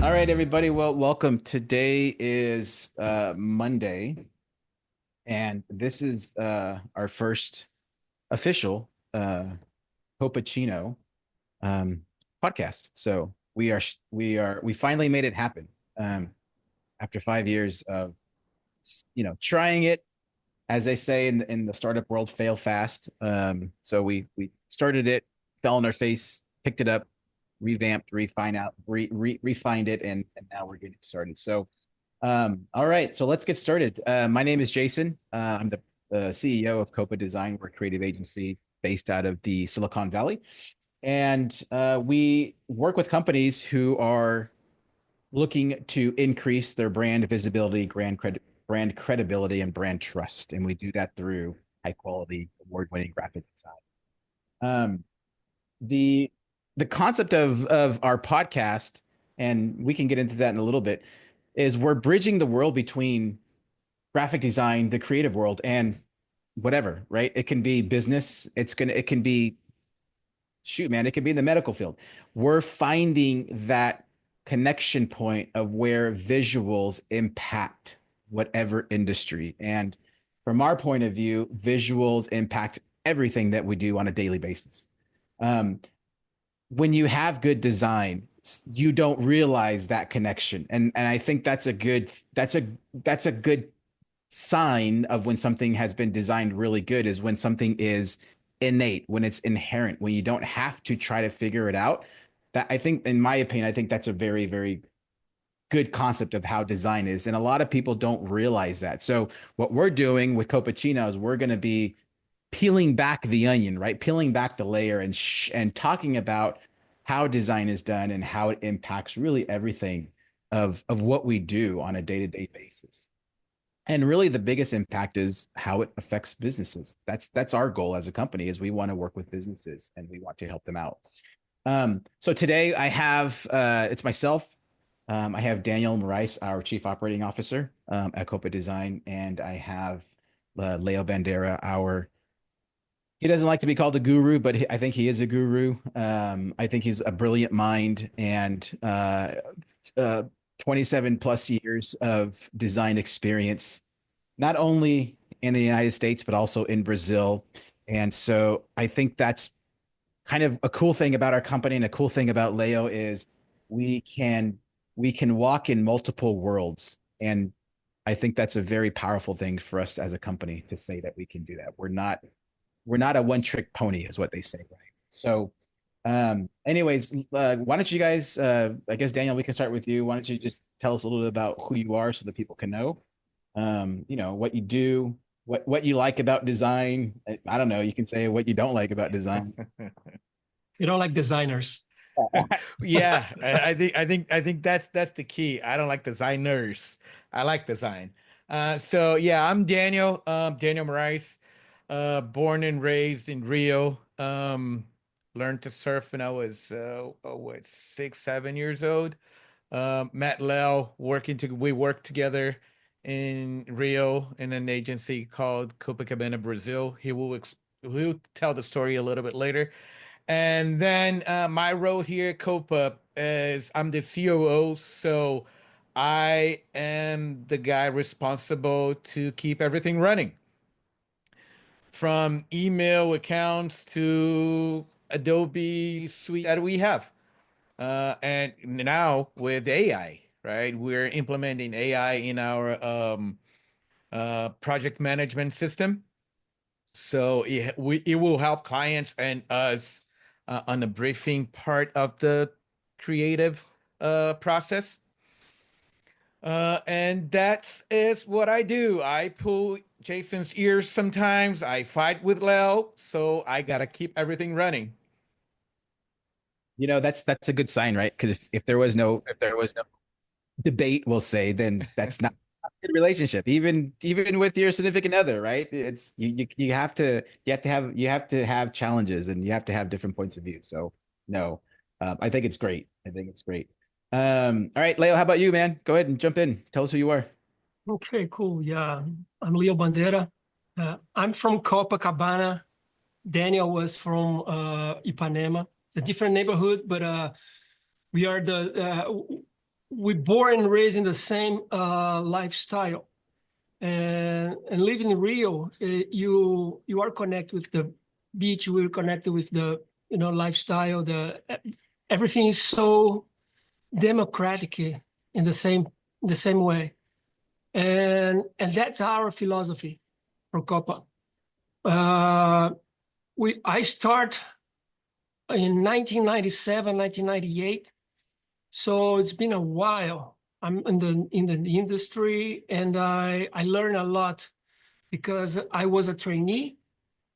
All right, everybody. Well, welcome. Today is Monday, and this is our first official Copacino um, podcast. So we finally made it happen after 5 years of trying it, as they say in the startup world, fail fast. So we started it, fell on our face, picked it up, revamped, refined it, and now we're getting started. So, all right, so let's get started. My name is Jason. I'm the CEO of Copa Design. We're a creative agency based out of the Silicon Valley, and we work with companies who are looking to increase their brand visibility, brand credibility, and brand trust. And we do that through high quality, award winning graphic design. Um, the the concept of our podcast, and we can get into that in a little bit, is we're bridging the world between graphic design, the creative world, and whatever, right? It can be business. It can be shoot, man, it could be in the medical field. We're finding that connection point of where visuals impact whatever industry. And from our point of view, visuals impact everything that we do on a daily basis. Um, when you have good design, you don't realize that connection. And I think that's a good sign of when something has been designed really good is when something is innate, when it's inherent, when you don't have to try to figure it out. That I think, in my opinion, I think that's a very, very good concept of how design is. And a lot of people don't realize that. So what we're doing with Copacino is we're going to be peeling back the onion, right? Peeling back the layer and talking about how design is done and how it impacts really everything of what we do on a day-to-day basis. And really the biggest impact is how it affects businesses. That's our goal as a company is we want to work with businesses and we want to help them out. So today I have it's myself. I have Daniel Morais, our Chief Operating Officer at Copa Design, and I have Leo Bandera, our he doesn't like to be called a guru, but I think he is a guru. I think he's a brilliant mind and uh, 27 plus years of design experience, not only in the United States, but also in Brazil. And so I think that's kind of a cool thing about our company and a cool thing about Leo is we can we can walk in multiple worlds. And I think that's a very powerful thing for us as a company to say that we can do that. We're not a one trick pony is what they say, right? So anyways, why don't you guys I guess Daniel, we can start with you. Why don't you just tell us a little bit about who you are so that people can know what you do, what you like about design. I don't know, you can say what you don't like about design. You don't like designers. Yeah, I think that's the key. I don't like designers. I like design. So yeah, I'm Daniel, Daniel Morais, born and raised in Rio. Learned to surf when I was what 6, 7 years old. Matt Lel we worked together in Rio in an agency called Copacabana Brazil. He'll tell the story a little bit later. And then my role here at Copa is I'm the COO, so I am the guy responsible to keep everything running, from email accounts to Adobe Suite that we have. And now with AI, right? We're implementing AI in our project management system. So it will help clients and us on the briefing part of the creative process. And that is what I do. I pull Jason's ears sometimes. I fight with Leo, so I gotta keep everything running. That's a good sign, right? Because if there was no debate, we'll say, then that's not a good relationship. Even with your significant other, right? It's you have to have challenges and you have to have different points of view. So no, I think it's great. I think it's great. All right, Leo, how about you, man? Go ahead and jump in. Tell us who you are. Okay, cool. Yeah, I'm Leo Bandeira. I'm from Copacabana. Daniel was from Ipanema. It's a different neighborhood, but we are we born and raised in the same lifestyle. And living in Rio, you are connected with the beach. We're connected with the lifestyle. Everything is so democratic in the same way, and that's our philosophy for Copa. I start in 1997, 1998, so it's been a while. I'm in the industry, and I learn a lot because I was a trainee,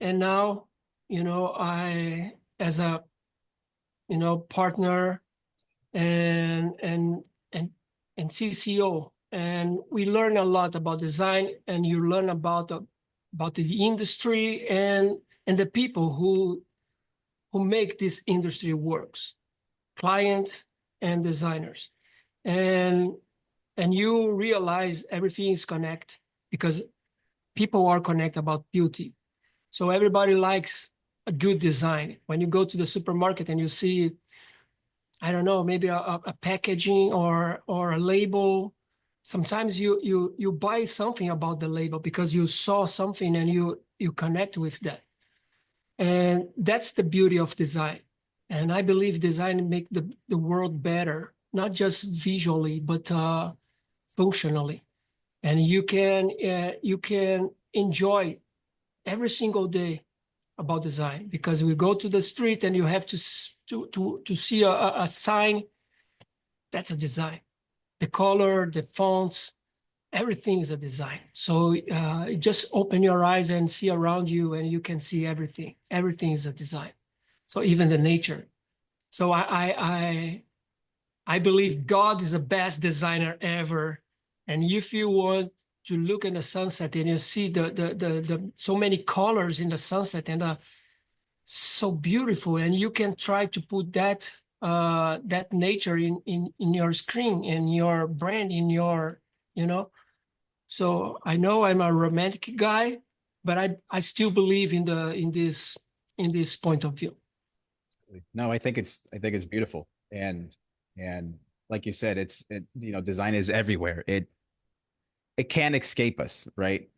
and now I as a partner and and CCO, and we learn a lot about design, and you learn about the industry and the people who make this industry works, clients and designers, and you realize everything is connected because people are connected about beauty. So everybody likes a good design. When you go to the supermarket and you see, I don't know, maybe a packaging or a label, sometimes you buy something about the label because you saw something and you connect with that. And that's the beauty of design. And I believe design make the world better, not just visually, but functionally. And you can enjoy every single day about design because we go to the street and you have to see a sign. That's a design. The color, the fonts, everything is a design. So just open your eyes and see around you, and you can see everything. Everything is a design. So even the nature. So I believe God is the best designer ever. And if you want to look in the sunset and you see the so many colors in the sunset and so beautiful, and you can try to put that nature in your screen, in your brand, in your you know. So I know I'm a romantic guy, but I still believe in this point of view. No, I think it's beautiful. And like you said, design is everywhere. It can't escape us, right?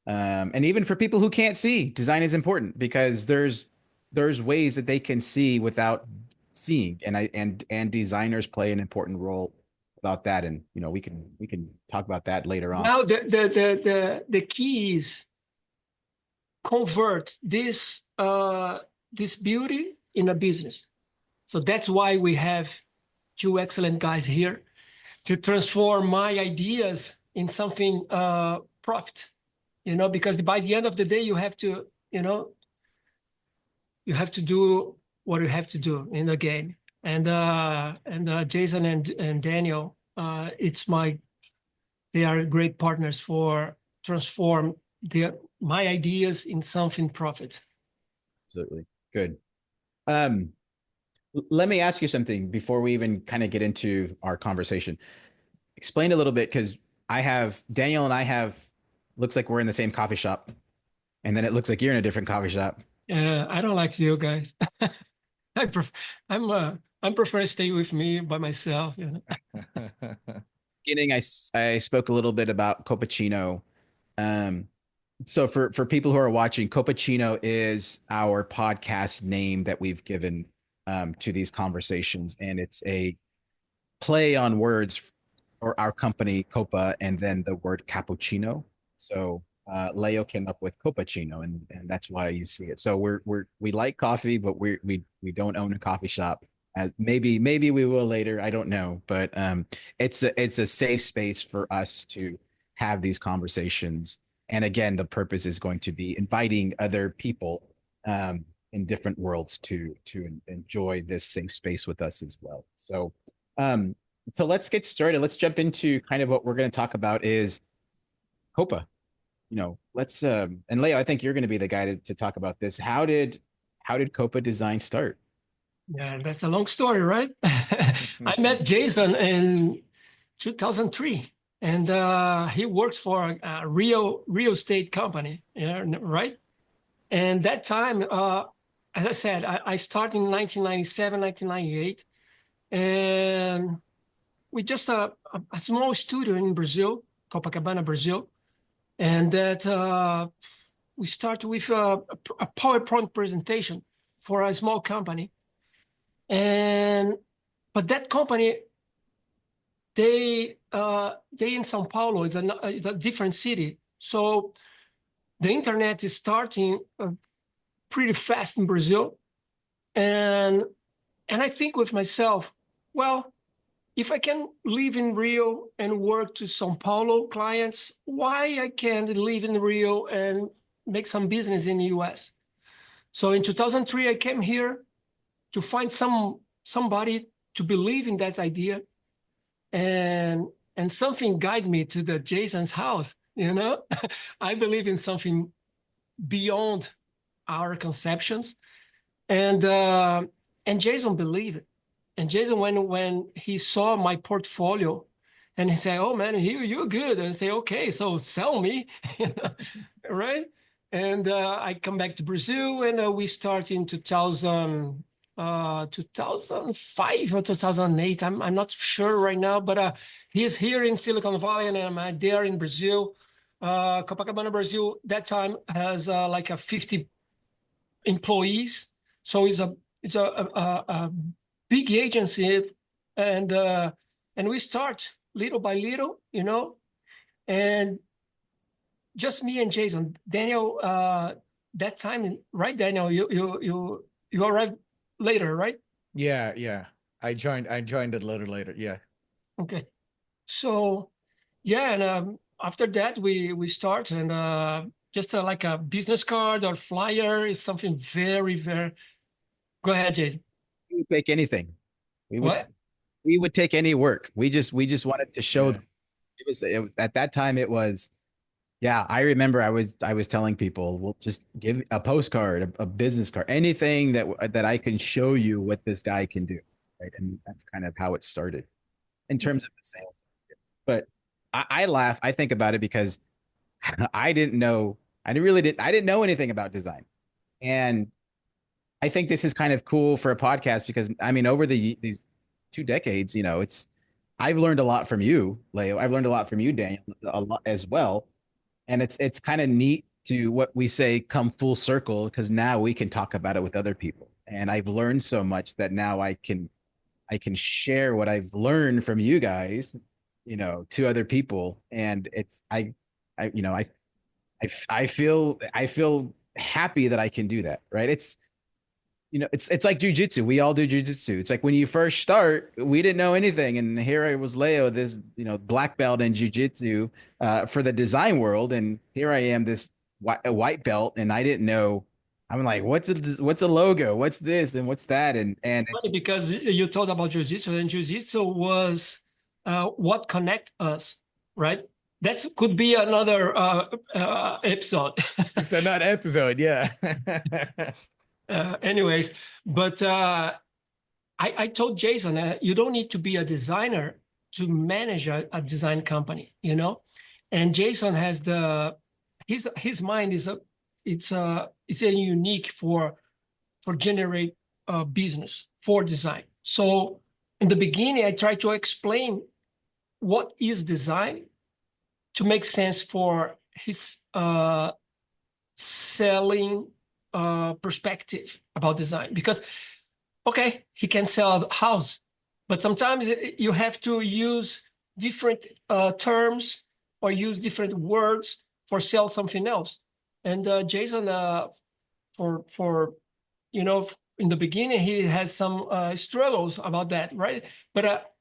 And even for people who can't see, design is important because there's ways that they can see without seeing, and designers play an important role about that. And we can talk about that later on. Now the key is convert this beauty in a business. So that's why we have two excellent guys here to transform my ideas in something profit. Because by the end of the day, you have to do what you have to do in the game. And Jason and Daniel, they are great partners for transform my ideas in something profit. Absolutely. Good. Um, Let me ask you something before we even kind of get into our conversation. Explain a little bit because Daniel and I have, looks like we're in the same coffee shop, and then it looks like you're in a different coffee shop. I don't like you guys. I pref- I'm prefer stay with me by myself. Beginning, I spoke a little bit about Copacino. Um, so for people who are watching, Copacino is our podcast name that we've given to these conversations, and it's a play on words for our company Copa and then the word cappuccino. So Leo came up with Copacino, and that's why you see it. So we like coffee, but we don't own a coffee shop. Maybe we will later. I don't know, but it's a safe space for us to have these conversations. And again, the purpose is going to be inviting other people in different worlds to enjoy this safe space with us as well. Um, so let's get started. Let's jump into kind of what we're going to talk about is Copa. Let's and Leo, I think you're going to be the guy to talk about this. How did Copa design start? Yeah, that's a long story, right? I met Jason in 2003. and he works for a real estate company, right? And that time, as I said, I started in 1997, 1998, and we just a small studio in Brazil, Copacabana, Brazil, and that we started with a PowerPoint presentation for a small company, and but that company they in São Paulo is a different city, so the internet is starting pretty fast in Brazil, and I think with myself, well, if I can live in Rio and work to São Paulo clients, why I can't live in Rio and make some business in the US? So in 2003, I came here to find somebody to believe in that idea, and something guide me to the Jason's house. I believe in something beyond our conceptions, and Jason believed it. And Jason, when he saw my portfolio, and he said, "Oh man, you're good," and I say, "Okay, so sell me," right? And I come back to Brazil, and we start in 2005 or 2008. I'm not sure right now, but he's here in Silicon Valley, and I'm there in Brazil. Copacabana, Brazil, that time has like a 50 employees, so it's a big agency, and we start little by little, and just me and Jason. Daniel, that time, right, Daniel? You arrived later, right? Yeah. I joined a little later. Yeah. Okay. So yeah, and after that we start, and just like a business card or flyer is something very, very. Go ahead, Jason. We would take anything. We would What? we would take any work. We just wanted to show Yeah. them. At that time it was, yeah, I remember I was telling people, well, just give a postcard, a business card, anything that I can show you what this guy can do, right? And that's kind of how it started in terms of the sales. But I laugh, I think about it because I didn't know, I didn't know anything about design. And I think this is kind of cool for a podcast because I mean, over these 2 decades, I've learned a lot from you, Leo. I've learned a lot from you, Daniel, a lot as well. And it's kind of neat to what we say come full circle because now we can talk about it with other people. And I've learned so much that now I can share what I've learned from you guys, to other people. And I, you know, I feel happy that I can do that, right? It's like jujitsu. We all do jujitsu. It's like when you first start, we didn't know anything, and here I was, Leo, this black belt in jujitsu for the design world, and here I am, this a white belt, and I didn't know. I'm like, what's a logo? What's this and what's that? And it's Funny because you told about jiu-jitsu, and jiu-jitsu was what connect us, right? That could be another episode. It's another episode. Yeah. Anyways, but I told Jason, you don't need to be a designer to manage a design company, And Jason has his mind is a unique for generate business for design. So in the beginning, I tried to explain what is design to make sense for his selling perspective about design. Because, okay, he can sell a house, but sometimes you have to use different terms or use different words for sell something else. And Jason, for in the beginning, he has some struggles about that, right? But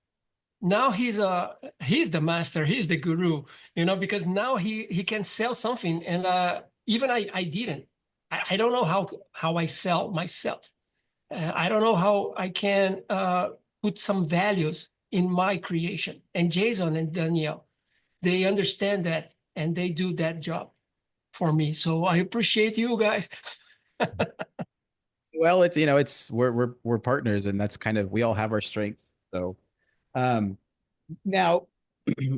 now he's the master, he's the guru, because now he can sell something, and even I didn't. I don't know how I sell myself. I don't know how I can put some values in my creation. And Jason and Danielle, they understand that, and they do that job for me. So I appreciate you guys. well, it's we're partners, and that's kind of we all have our strengths. So now,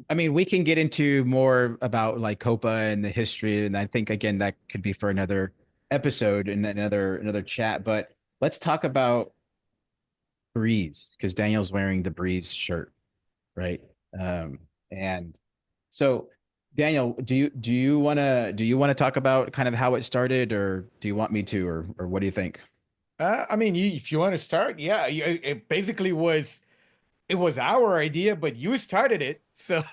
I mean, we can get into more about like Copa and the history, and I think again that could be for another episode and another chat. But let's talk about Breeze because Daniel's wearing the Breeze shirt, right? And so Daniel, do you want to talk about kind of how it started, or do you want me to, or what do you think? I mean, if you want to start, yeah, it basically it was our idea, but you started it. So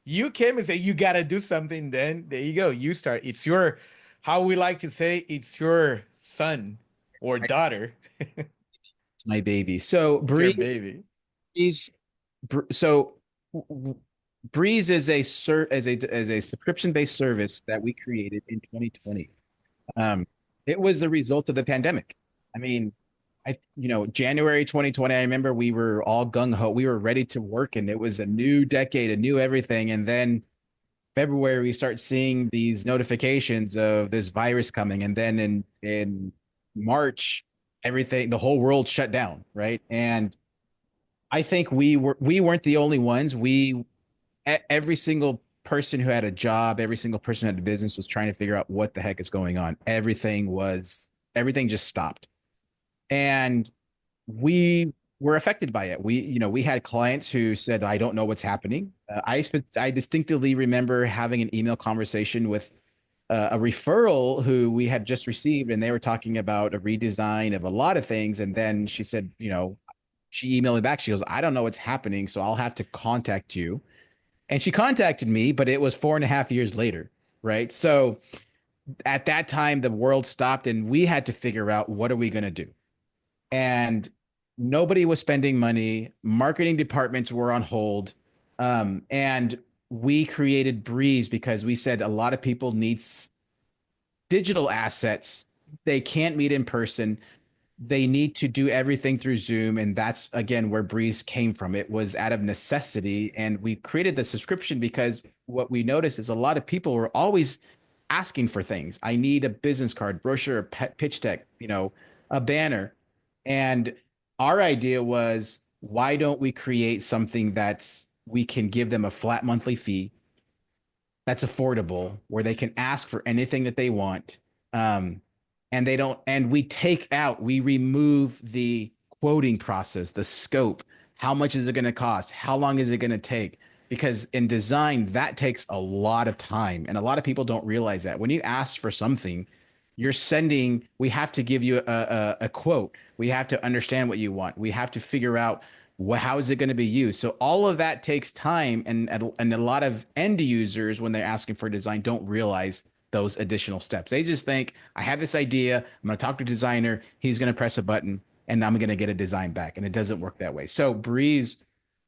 you came and said you got to do something. Then there you go. You start. It's your, how we like to say, it's your son or daughter. It's my baby. So It's your baby. Breeze, so Breeze is a subscription based service that we created in 2020. It was a result of the pandemic. I mean, January 2020, I remember we were all gung ho. We were ready to work and it was a new decade, a new everything. And then February, we start seeing these notifications of this virus coming. And then in March, the whole world shut down, right? And I think we weren't the only ones. Every single person who had a job, every single person who had a business was trying to figure out what the heck is going on. Everything just stopped. And we were affected by it. We had clients who said, "I don't know what's happening." I distinctively remember having an email conversation with a referral who we had just received, and they were talking about a redesign of a lot of things. And then she said, she emailed me back. She goes, "I don't know what's happening, so I'll have to contact you." And she contacted me, but it was 4.5 years later, right? So at that time, the world stopped, and we had to figure out what are we going to do. And nobody was spending money. Marketing departments were on hold. And we created Breeze because we said a lot of people need digital assets. They can't meet in person. They need to do everything through Zoom. And that's, again, where Breeze came from. It was out of necessity. And we created the subscription because what we noticed is a lot of people were always asking for things. I need a business card, brochure, pitch deck, a banner. And our idea was, why don't we create something that's we can give them a flat monthly fee that's affordable, where they can ask for anything that they want. And they don't, and we remove the quoting process, the scope. How much is it going to cost? How long is it going to take? Because in design, that takes a lot of time. And a lot of people don't realize that when you ask for something, we have to give you a quote. We have to understand what you want. We have to figure out how is it going to be used. So all of that takes time. And a lot of end users, when they're asking for design, don't realize those additional steps. They just think, I have this idea. I'm going to talk to a designer. He's going to press a button and I'm going to get a design back. And it doesn't work that way. So Breeze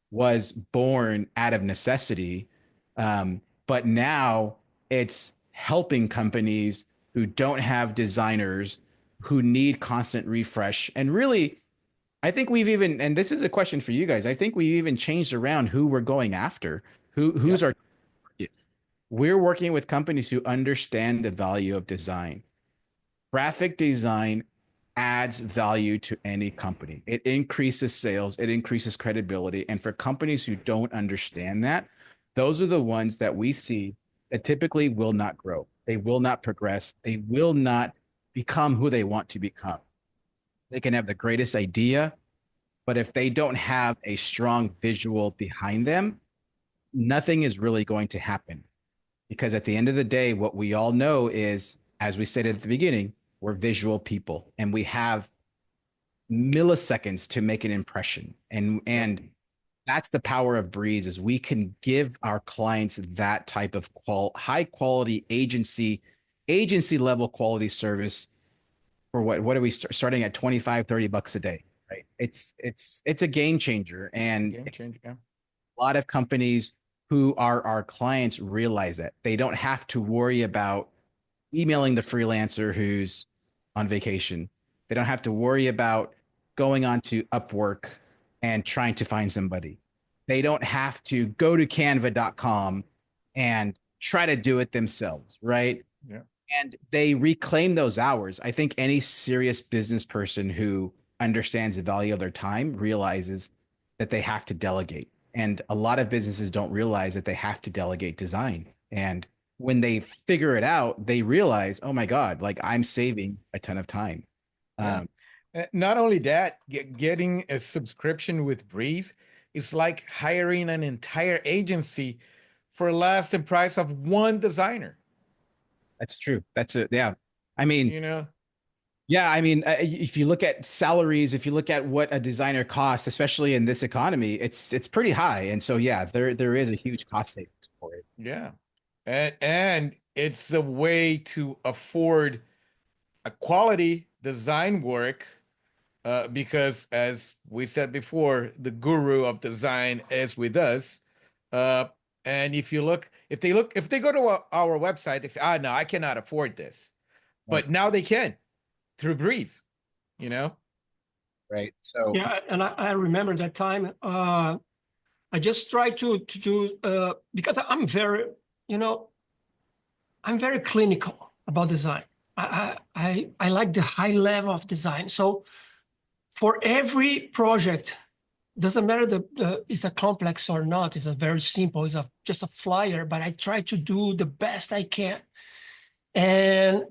was born out of necessity. But now it's helping companies who don't have designers, who need constant refresh. And really, I think and this is a question for you guys. I think we even changed around who we're going after. Who's our target. We're working with companies who understand the value of design. Graphic design adds value to any company. It increases sales, it increases credibility. And for companies who don't understand that, those are the ones that we see that typically will not grow. They will not progress. They will not become who they want to become. They can have the greatest idea, but if they don't have a strong visual behind them, nothing is really going to happen. Because at the end of the day, what we all know is, as we said at the beginning, we're visual people and we have milliseconds to make an impression. And that's the power of Breeze, is we can give our clients that type of high quality agency level quality service for what are we starting at 25-30 bucks a day, right? It's a game changer. And Game changer. Yeah. a lot of companies who are our clients realize that they don't have to worry about emailing the freelancer who's on vacation. They don't have to worry about going on to Upwork and trying to find somebody. They don't have to go to canva.com and try to do it themselves, right? Yeah. And they reclaim those hours. I think any serious business person who understands the value of their time realizes that they have to delegate. And a lot of businesses don't realize that they have to delegate design. And when they figure it out, they realize, oh my God, like I'm saving a ton of time. Yeah. Um, Not only that, getting a subscription with Breeze is like hiring an entire agency for less the price of one designer. that's true. That's it. Yeah. I mean, You know, yeah, I mean, if you look at salaries, if you look at what a designer costs, especially in this economy, it's pretty high. And so, yeah, there is a huge cost savings for it. yeah. And it's a way to afford a quality design work because as we said before, the guru of design is with us. Uh, and if they go to our website, they say, ah, no, I cannot afford this. Right. But now they can through Breeze, you know? Right. So, Yeah, and I remember that time. I just tried to do because I'm very, you know, I'm very clinical about design. I like the high level of design. So for every project, doesn't matter it's a complex or not. It's a very simple. It's just a flyer. But I try to do the best I can, and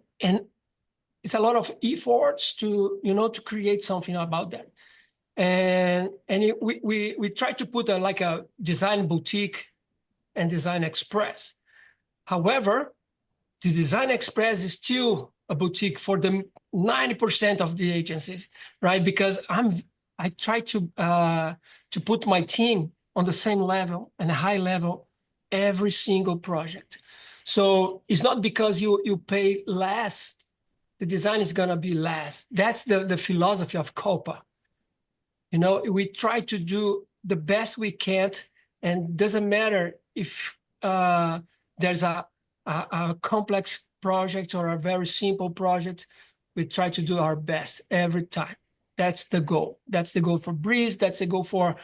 it's a lot of efforts to to create something about that. We try to put like a design boutique and design express. However, the design express is still a boutique for the 90% of the agencies, right? Because I try to put my team on the same level and a high level every single project. So it's not because you pay less, the design is gonna be less. That's the philosophy of Copa. We try to do the best we can, and doesn't matter if there's a complex project or a very simple project. We try to do our best every time. That's the goal. That's the goal for Breeze. That's the goal for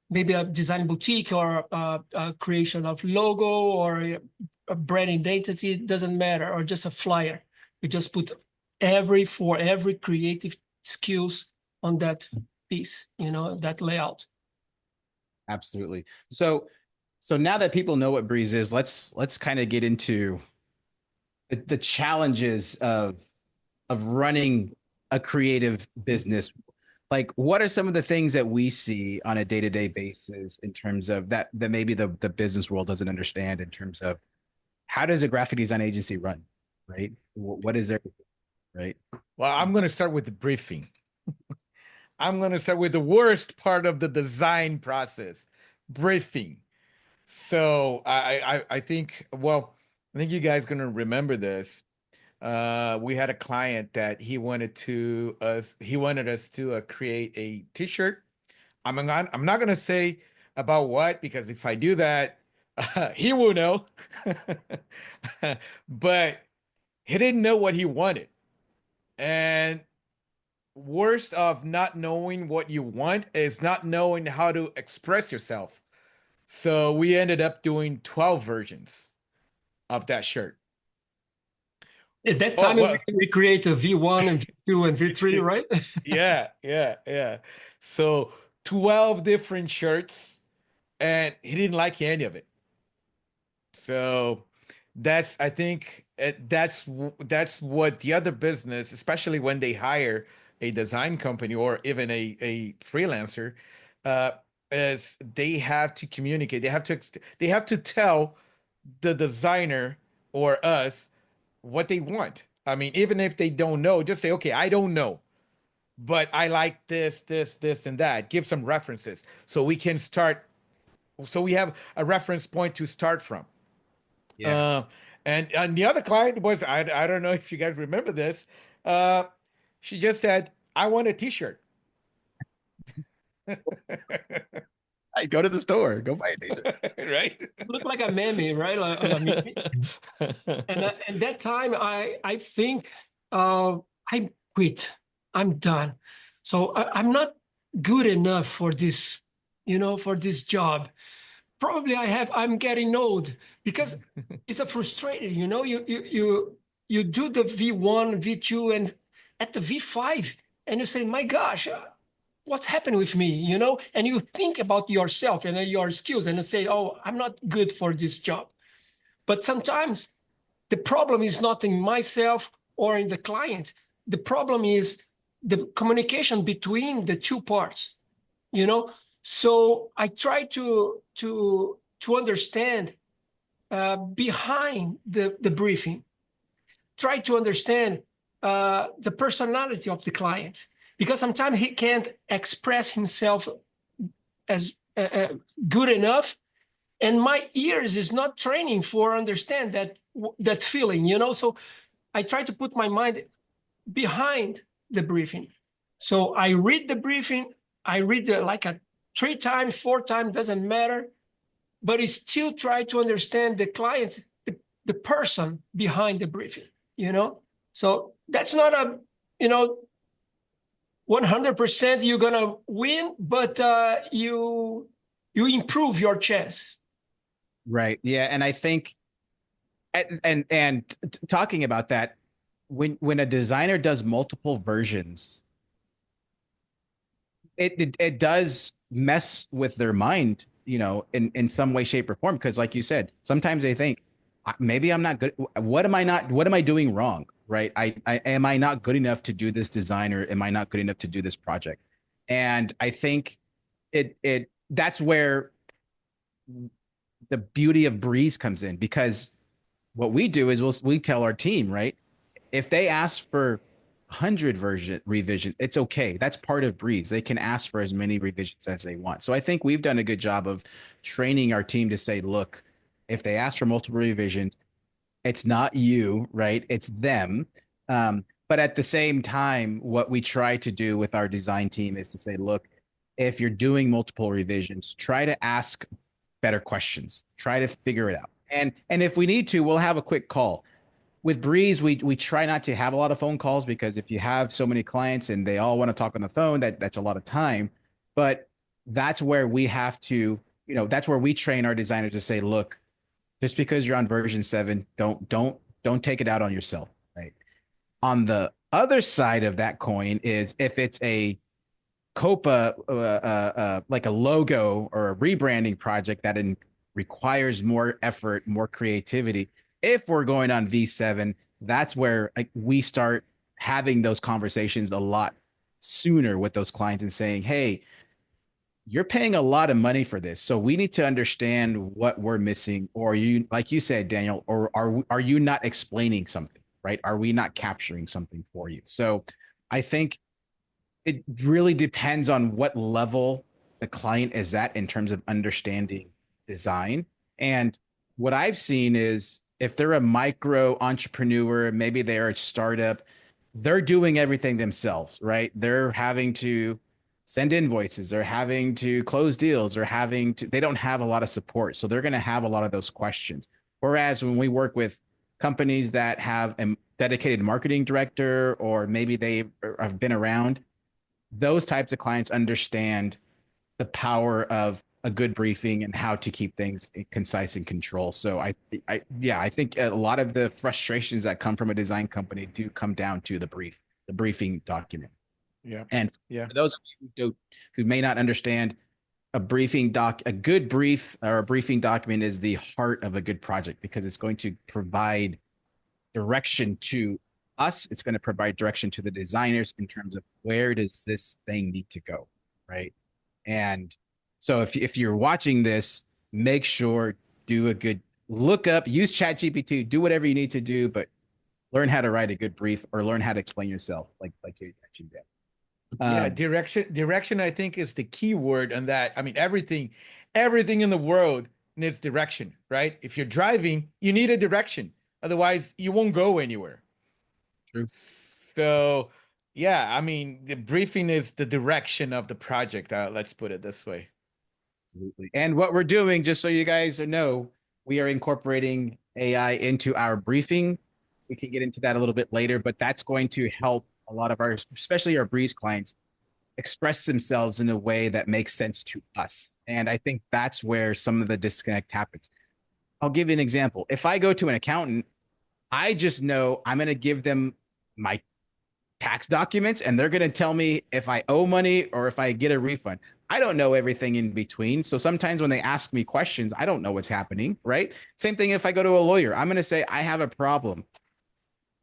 maybe a design boutique or a creation of logo or a brand identity. It doesn't matter, or just a flyer. We just put for every creative skills on that piece, that layout. absolutely. So now that people know what Breeze is, let's kind of get into the challenges of running a creative business. Like, what are some of the things that we see on a day-to-day basis in terms of that maybe the business world doesn't understand, in terms of how does a graphic design agency run, right? What is there, right? Well, I'm going to start with the briefing. I'm going to start with the worst part of the design process, briefing. So I think, well, I think you guys going to remember this. We had a client that he wanted us to create a t-shirt. I'm not going to say about what, because if I do that, he will know. But he didn't know what he wanted. And worst of not knowing what you want is not knowing how to express yourself. So we ended up doing 12 versions of that shirt. At that Oh, time, well, we create a V1 and V2 and V3, right? yeah. So 12 different shirts, and he didn't like any of it. So I think that's what the other business, especially when they hire a design company or even a freelancer, uh, is they have to communicate. They have to tell the designer or us what they want. I mean, even if they don't know, just say, okay, I don't know, but I like this, and that. Give some references so we can start. So we have a reference point to start from. Yeah. And the other client was, I don't know if you guys remember this. She just said, I want a t-shirt. I go to the store, go buy a t-shirt. Right? It looked like a meme, right? And that time, I think I quit. I'm done. So I'm not good enough for this, for this job. Probably I'm getting old, because it's a frustrating, you do the V1, V2, and at the V5, and you say, my gosh, what's happening with me, you know? And you think about yourself and your skills and say, oh, I'm not good for this job. But sometimes the problem is not in myself or in the client. The problem is the communication between the two parts, you know? So I try to understand behind the briefing, try to understand the personality of the client, because sometimes he can't express himself as good enough, and my ears is not training for understand that feeling, you know. So I try to put my mind behind the briefing. So I read the briefing, I read like a 3 times, 4 times, doesn't matter, but I still try to understand the client, the person behind the briefing, you know. So that's not a, you know, 100% you're gonna win, but you improve your chance. Right. Yeah. And I think, talking about that, when a designer does multiple versions, it does mess with their mind, you know, in some way, shape, or form. Because like you said, sometimes they think, maybe I'm not good. What am I doing wrong? Right. Am I not good enough to do this design, or am I not good enough to do this project? And I think that's where the beauty of Breeze comes in, because what we do is we tell our team, right? If they ask for 100 version revision, it's okay. That's part of Breeze. They can ask for as many revisions as they want. So I think we've done a good job of training our team to say, look, if they ask for multiple revisions, it's not you, right? It's them. But at the same time, what we try to do with our design team is to say, look, if you're doing multiple revisions, try to ask better questions. Try to figure it out. And if we need to, we'll have a quick call. With Breeze, we try not to have a lot of phone calls, because if you have so many clients and they all want to talk on the phone, that's a lot of time. But that's where we have to, you know, that's where we train our designers to say, look, just because you're on version 7, don't take it out on yourself, right? On the other side of that coin is, if it's a Copa, like a logo or a rebranding project that requires more effort, more creativity. If we're going on V7, that's where we start having those conversations a lot sooner with those clients and saying, hey, you're paying a lot of money for this, so we need to understand what we're missing. Or you, like you said, Daniel, or are you not explaining something, right? Are we not capturing something for you? So I think it really depends on what level the client is at in terms of understanding design. And what I've seen is, if they're a micro entrepreneur, maybe they're a startup, they're doing everything themselves, right? They're having to send invoices, they're having to close deals, they don't have a lot of support. So they're going to have a lot of those questions. Whereas when we work with companies that have a dedicated marketing director, or maybe they have been around, those types of clients understand the power of a good briefing and how to keep things concise and control. So I think a lot of the frustrations that come from a design company do come down to the briefing document. Yeah. And Yeah. for those of you who may not understand, a good brief or a briefing document is the heart of a good project, because it's going to provide direction to us. It's going to provide direction to the designers in terms of, where does this thing need to go, right? And so if you're watching this, make sure, do a good look up, use ChatGPT, do whatever you need to do, but learn how to write a good brief, or learn how to explain yourself, like you mentioned. Yeah, direction I think is the key word on that. I mean, everything in the world needs direction, right? If you're driving, you need a direction. Otherwise, you won't go anywhere. True. So, yeah, I mean, the briefing is the direction of the project. Let's put it this way. Absolutely. And what we're doing, just so you guys know, we are incorporating AI into our briefing. We can get into that a little bit later, but that's going to help a lot of our, especially our Breeze clients, express themselves in a way that makes sense to us. And I think that's where some of the disconnect happens. I'll give you an example. If I go to an accountant, I just know I'm going to give them my tax documents and they're going to tell me if I owe money or if I get a refund. I don't know everything in between. So sometimes when they ask me questions, I don't know what's happening, right? Same thing if I go to a lawyer. I'm going to say I have a problem.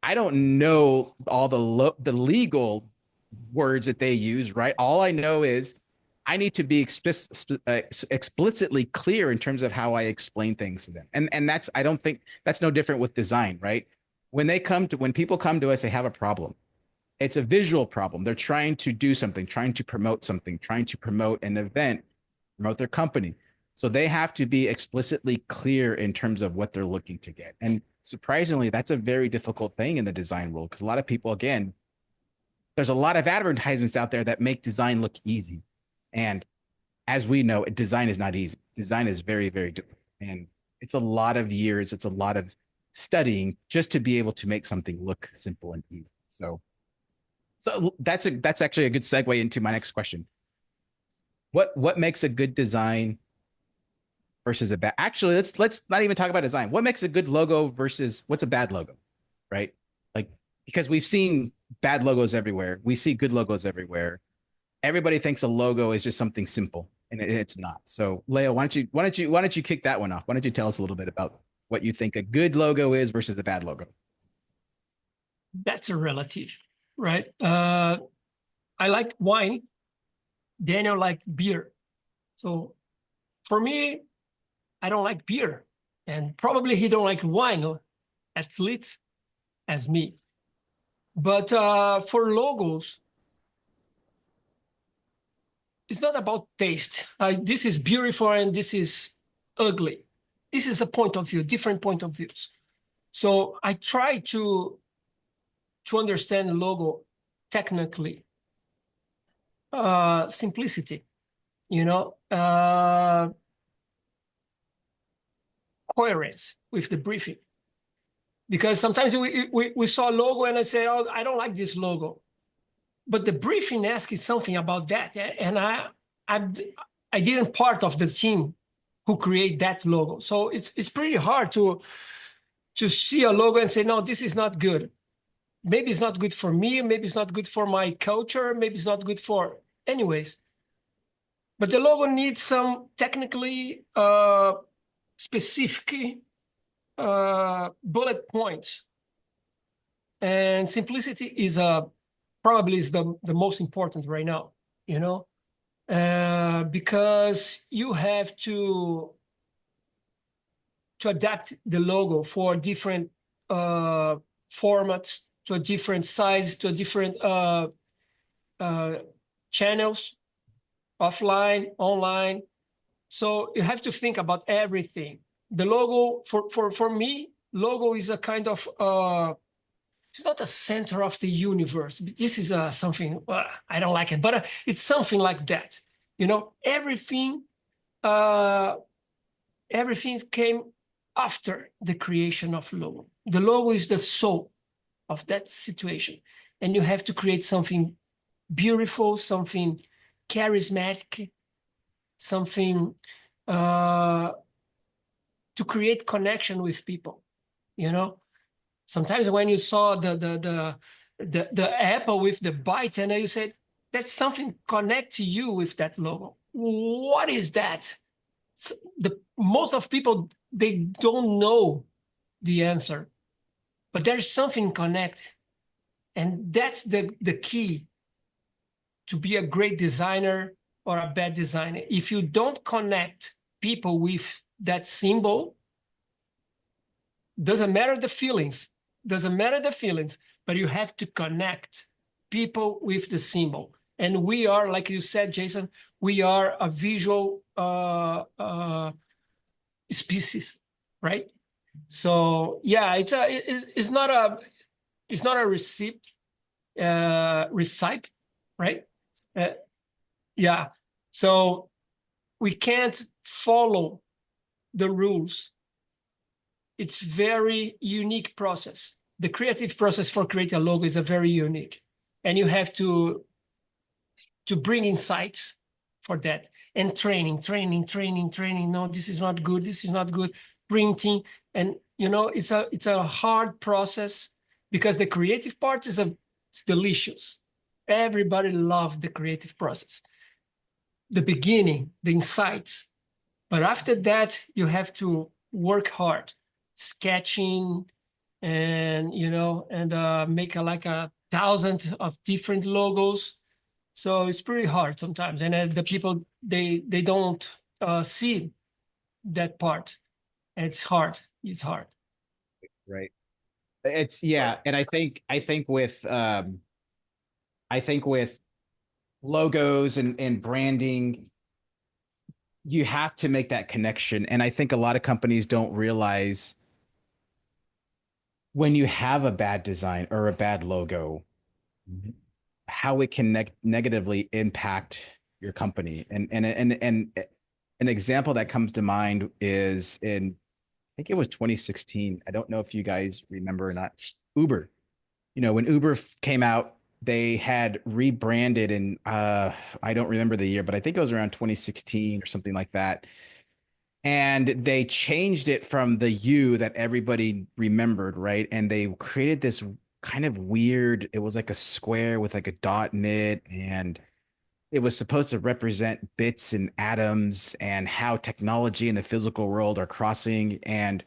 I don't know all the legal words that they use, right? All I know is I need to be explicitly clear in terms of how I explain things to them. And that's, I don't think that's no different with design, right? When people come to us, they have a problem. It's a visual problem. They're trying to do something, trying to promote something, trying to promote an event, promote their company. So they have to be explicitly clear in terms of what they're looking to get. And surprisingly, that's a very difficult thing in the design world because a lot of people, again, there's a lot of advertisements out there that make design look easy. And as we know, design is not easy. Design is very, very difficult. And it's a lot of years, it's a lot of studying just to be able to make something look simple and easy. So that's actually a good segue into my next question. What makes a good design versus a bad? Actually, let's not even talk about design. What makes a good logo versus what's a bad logo, right? Like, because we've seen bad logos everywhere. We see good logos everywhere. Everybody thinks a logo is just something simple, and it's not. So, Leo, why don't you kick that one off? Why don't you tell us a little bit about what you think a good logo is versus a bad logo? That's a relative, right? I like wine. Daniel liked beer. So for me, I don't like beer. And probably he don't like wine, at least as me. But for logos, it's not about taste. This is beautiful and this is ugly. This is a point of view, different point of views. So I try to understand the logo technically. Simplicity, coherence with the briefing. Because sometimes we saw a logo and I say, oh, I don't like this logo. But the briefing asks something about that. And I didn't part of the team who create that logo. So it's pretty hard to see a logo and say, no, this is not good. Maybe it's not good for me. Maybe it's not good for my culture. Maybe it's not good for anyways. But the logo needs some technically specific bullet points. And simplicity is probably is the most important right now, because you have to adapt the logo for different formats, to a different size, to a different channels, offline, online. So you have to think about everything. The logo, for me, logo is a kind of, it's not the center of the universe. This is something, I don't like it, but it's something like that. Everything came after the creation of logo. The logo is the soul of that situation. And you have to create something beautiful, something charismatic, something to create connection with people. Sometimes when you saw the apple with the bite, and you said there's something connect to you with that logo. What is that? Most of people, they don't know the answer, but there's something connect, and that's the key to be a great designer or a bad designer. If you don't connect people with that symbol, doesn't matter the feelings, but you have to connect people with the symbol. And we are, like you said, Jason, we are a visual species, right? So yeah, it's not a recipe, right? Yeah. So we can't follow the rules. It's very unique process. The creative process for creating a logo is a very unique, and you have to bring insights for that, and training. No, this is not good. This is not good. Printing, and it's a hard process, because the creative part is It's delicious. Everybody loved the creative process. The beginning, the insights. But after that, you have to work hard, sketching, and make like 1,000 of different logos. So it's pretty hard sometimes, and the people they don't see that part. It's hard. It's hard. Right. It's yeah, and I think with logos and branding, you have to make that connection. And I think a lot of companies don't realize when you have a bad design or a bad logo, how it can negatively impact your company. And an example that comes to mind is in, I think it was 2016. I don't know if you guys remember or not. Uber. You know, when Uber came out, they had rebranded, and I don't remember the year, but I think it was around 2016 or something like that. And they changed it from the U that everybody remembered, right? And they created this kind of weird, it was like a square with like a dot in it, and it was supposed to represent bits and atoms and how technology and the physical world are crossing. And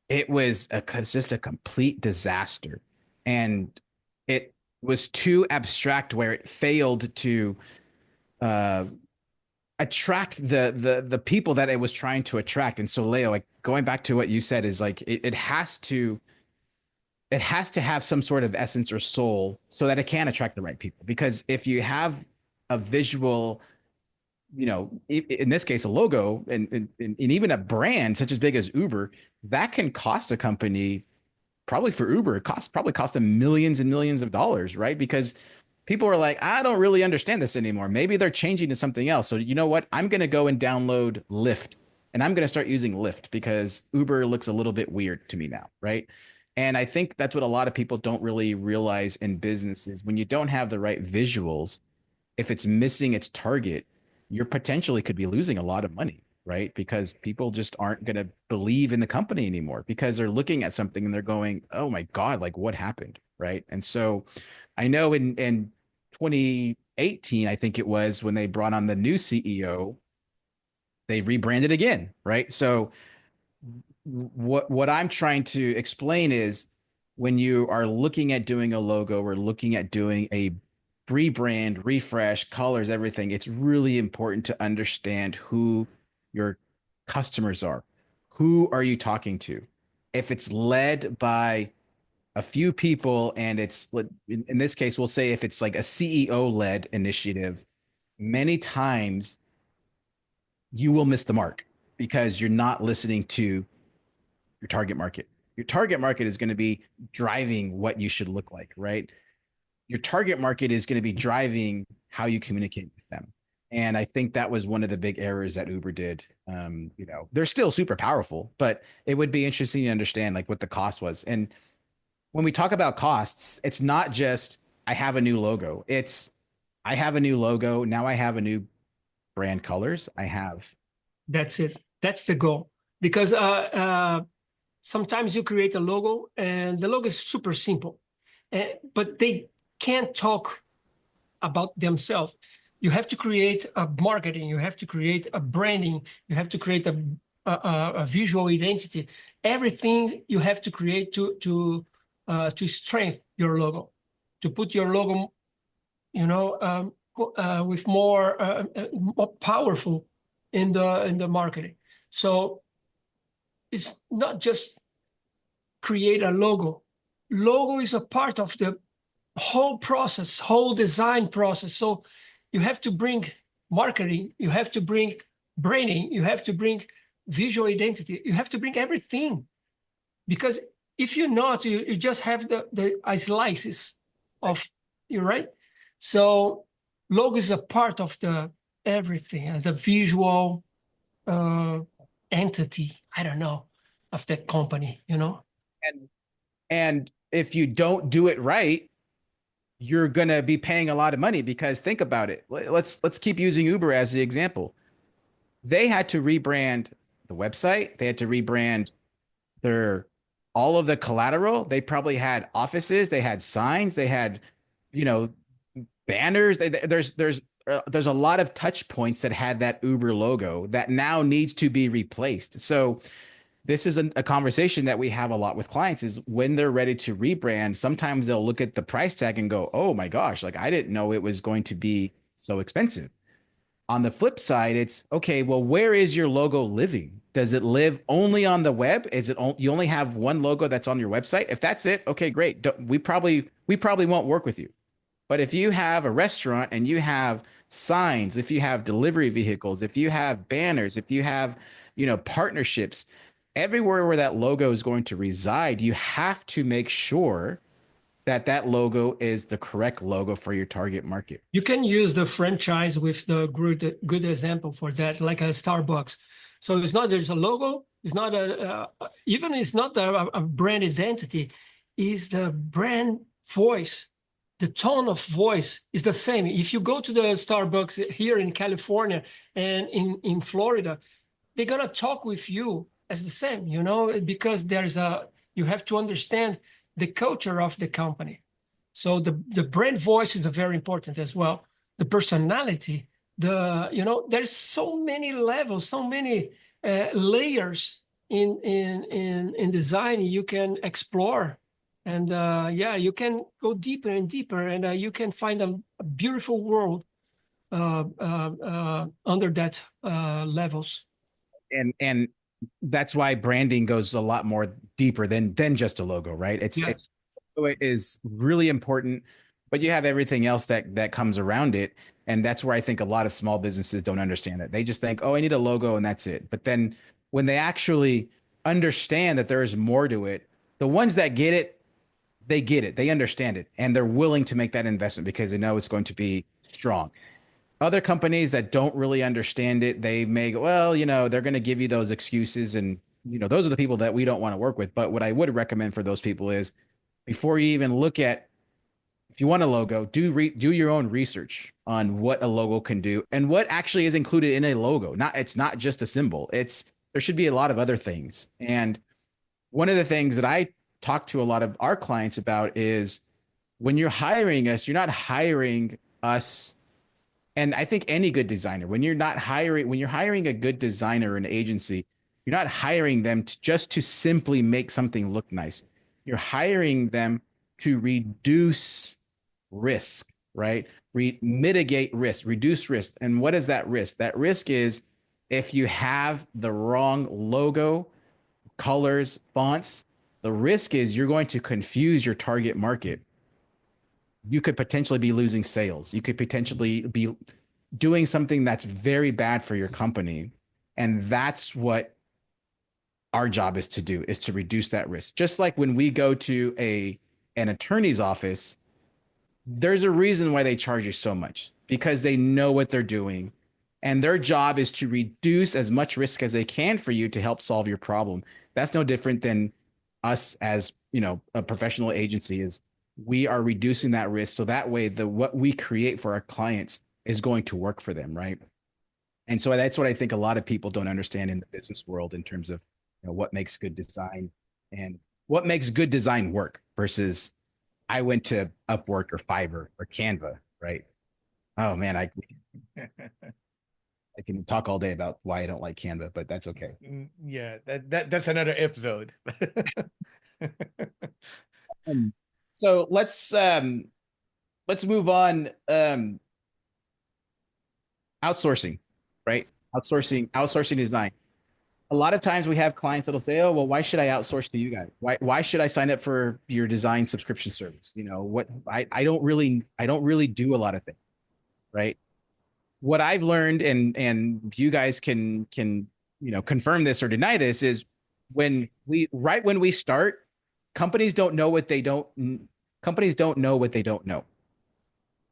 it was just a complete disaster. And it was too abstract where it failed to uh, attract the people that it was trying to attract. And so Leo, like going back to what you said, is like it has to have some sort of essence or soul so that it can attract the right people. Because if you have a visual, you know, in this case, a logo and even a brand such as big as Uber, that can cost a company, probably for Uber, it probably cost them millions and millions of dollars, right? Because people are like, I don't really understand this anymore. Maybe they're changing to something else. So you know what? I'm going to go and download Lyft, and I'm going to start using Lyft because Uber looks a little bit weird to me now, right? And I think that's what a lot of people don't really realize in business is when you don't have the right visuals, if it's missing its target, you're potentially could be losing a lot of money, right? Because people just aren't going to believe in the company anymore because they're looking at something and they're going, oh my God, like what happened, right? And so I know in 2018, I think it was when they brought on the new CEO, they rebranded again, right? So what I'm trying to explain is when you are looking at doing a logo or looking at doing a rebrand, refresh, colors, everything, it's really important to understand who your customers are. Who are you talking to? If it's led by a few people and it's in this case, we'll say if it's like a CEO led initiative, many times you will miss the mark because you're not listening to your target market. Your target market is going to be driving what you should look like, right? Your target market is going to be driving how you communicate with them. And I think that was one of the big errors that Uber did. You know, they're still super powerful, but it would be interesting to understand like what the cost was. And when we talk about costs, it's not just I have a new logo. It's I have a new logo. Now I have a new brand colors. I have. That's it. That's the goal. Because sometimes you create a logo and the logo is super simple, but they can't talk about themselves. You have to create a marketing. You have to create a branding. You have to create a visual identity. Everything you have to create to strengthen your logo, to put your logo, with more powerful in the marketing. So it's not just create a logo. Logo is a part of the whole process, whole design process. So you have to bring marketing, you have to bring branding, you have to bring visual identity, you have to bring everything. Because if you're not, you just have the slices of, you're right. So logo is a part of the everything, the visual entity, I don't know, of that company, And if you don't do it right, you're going to be paying a lot of money because think about it. Let's keep using Uber as the example. They had to rebrand the website. They had to rebrand their all of the collateral. They probably had offices, they had signs, they had you know, banners. There's a lot of touch points that had that Uber logo that now needs to be replaced. So this is a conversation that we have a lot with clients is when they're ready to rebrand, sometimes they'll look at the price tag and go, oh my gosh, like I didn't know it was going to be so expensive. On the flip side, it's okay, well, where is your logo living? Does it live only on the web? Is it you only have one logo that's on your website? If that's it, okay, great. We probably won't work with you. But if you have a restaurant and you have signs, if you have delivery vehicles, if you have banners, if you have, partnerships, everywhere where that logo is going to reside, you have to make sure that that logo is the correct logo for your target market. You can use the franchise with the good example for that, like a Starbucks. So it's not there's a logo, it's not even it's not a brand identity, is the brand voice. The tone of voice is the same. If you go to the Starbucks here in California and in Florida, they're gonna talk with you as the same, because you have to understand the culture of the company. So the brand voice is very important as well. The personality, there's so many levels, so many layers in design you can explore. And you can go deeper and deeper, and you can find a beautiful world under that levels. And that's why branding goes a lot more deeper than just a logo, right? It is really important, but you have everything else that comes around it. And that's where I think a lot of small businesses don't understand that. They just think, oh, I need a logo and that's it. But then when they actually understand that there is more to it, the ones that get it, they get it, they understand it, and they're willing to make that investment because they know it's going to be strong. Other companies that don't really understand it, they may go, well, they're going to give you those excuses. And, those are the people that we don't want to work with. But what I would recommend for those people is before you even look at, if you want a logo, do your own research on what a logo can do and what actually is included in a logo. It's not just a symbol. There should be a lot of other things. And one of the things that I talk to a lot of our clients about is when you're hiring us, you're not hiring us. And I think any good designer, when you're hiring a good designer or an agency, you're not hiring them just to simply make something look nice. You're hiring them to reduce risk, right? Mitigate risk, reduce risk. And what is that risk? That risk is if you have the wrong logo, colors, fonts, the risk is you're going to confuse your target market. You could potentially be losing sales. You could potentially be doing something that's very bad for your company. And that's what our job is to do, is to reduce that risk. Just like when we go to an attorney's office, there's a reason why they charge you so much, because they know what they're doing. And their job is to reduce as much risk as they can for you to help solve your problem. That's no different than us as, a professional agency. Is we are reducing that risk. So that way what we create for our clients is going to work for them. Right. And so that's what I think a lot of people don't understand in the business world in terms of, what makes good design and what makes good design work versus I went to Upwork or Fiverr or Canva. Right. Oh man, I can talk all day about why I don't like Canva, but that's okay. Yeah, that's another episode. So let's move on. Outsourcing, right? Outsourcing design. A lot of times we have clients that'll say, "Oh, well, why should I outsource to you guys? Why should I sign up for your design subscription service? What I don't really do a lot of things, right?" What I've learned, and you guys can confirm this or deny this, is when we start, companies don't know what they don't know.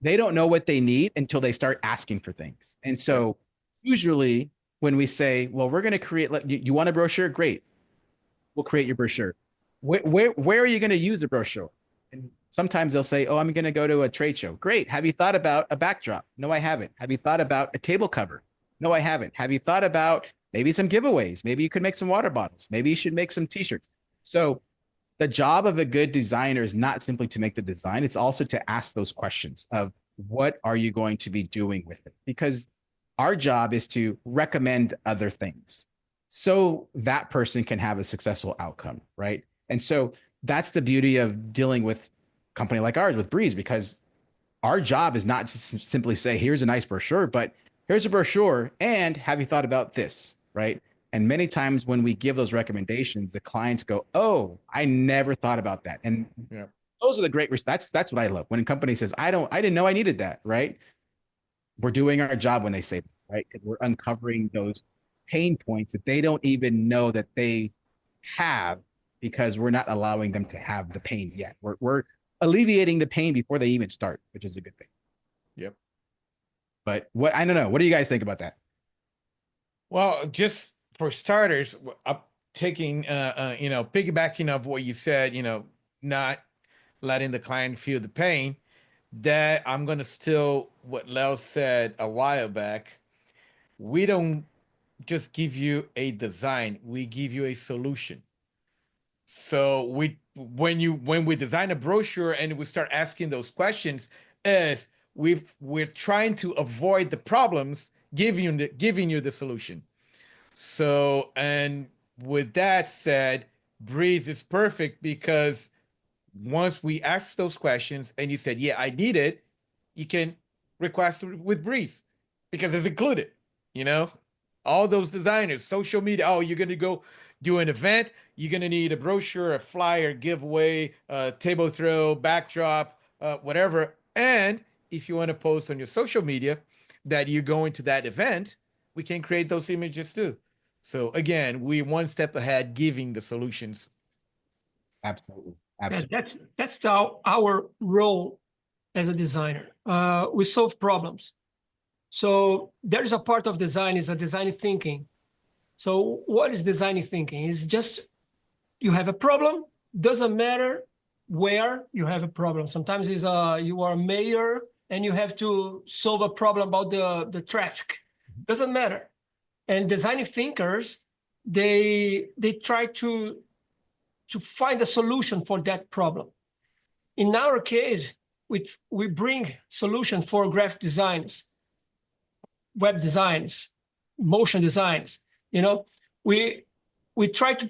They don't know what they need until they start asking for things. And so usually when we say, well, we're going to create, you want a brochure? Great. We'll create your brochure. Where are you going to use a brochure? And sometimes they'll say, oh, I'm going to go to a trade show. Great. Have you thought about a backdrop? No, I haven't. Have you thought about a table cover? No, I haven't. Have you thought about maybe some giveaways? Maybe you could make some water bottles. Maybe you should make some t-shirts. So the job of a good designer is not simply to make the design, it's also to ask those questions of what are you going to be doing with it? Because our job is to recommend other things so that person can have a successful outcome, right? And so that's the beauty of dealing with a company like ours with Breeze, because our job is not to simply say, here's a nice brochure, but here's a brochure. And have you thought about this? Right. And many times when we give those recommendations, the clients go, oh, I never thought about that. And Yeah. those are the great, that's what I love. When a company says, I didn't know I needed that. Right. We're doing our job when they say that, right. Because we're uncovering those pain points that they don't even know that they have, because we're not allowing them to have the pain yet. We're alleviating the pain before they even start, which is a good thing. Yep. But what, I don't know. What do you guys think about that? Well, just for starters, I'm taking, piggybacking of what you said, not letting the client feel the pain. That I'm going to still what Leo said a while back. We don't just give you a design, we give you a solution. So when we design a brochure and we start asking those questions, is we're trying to avoid the problems, giving you the solution. So, and with that said, Breeze is perfect because once we ask those questions and you said, yeah, I need it, you can request it with Breeze because it's included, you know, all those designers, social media. Oh, you're going to go do an event. You're going to need a brochure, a flyer, giveaway, table throw, backdrop, whatever. And if you want to post on your social media that you're going to that event, we can create those images too. So again, we one step ahead, giving the solutions. Absolutely. And Absolutely. that's our role as a designer. We solve problems. So there's a part of design is a design thinking. So what is design thinking? It's just you have a problem. Doesn't matter where you have a problem. Sometimes it's you are a mayor and you have to solve a problem about the traffic. Doesn't matter. And design thinkers, they try to find a solution for that problem. In our case, we bring solutions for graphic designs, web designs, motion designs. You know, we try to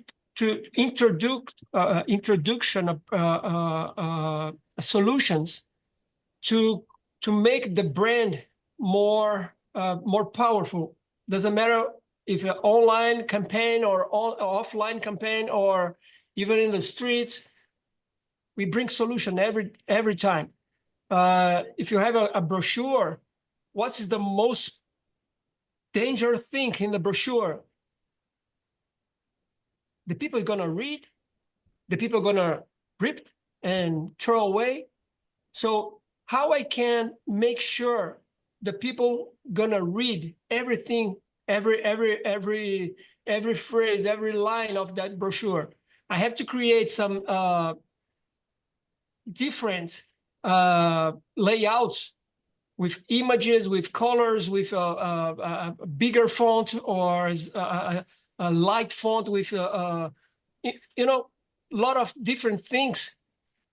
introduction of solutions to make the brand more powerful. Doesn't matter if an online campaign or offline campaign or even in the streets. We bring solution every time. If you have a brochure, what is the most dangerous thing in the brochure? The people are gonna read, the people are gonna rip and throw away. So how I can make sure the people gonna read everything, every phrase, every line of that brochure? I have to create some different layouts with images, with colors, with a bigger font or a light font with, a lot of different things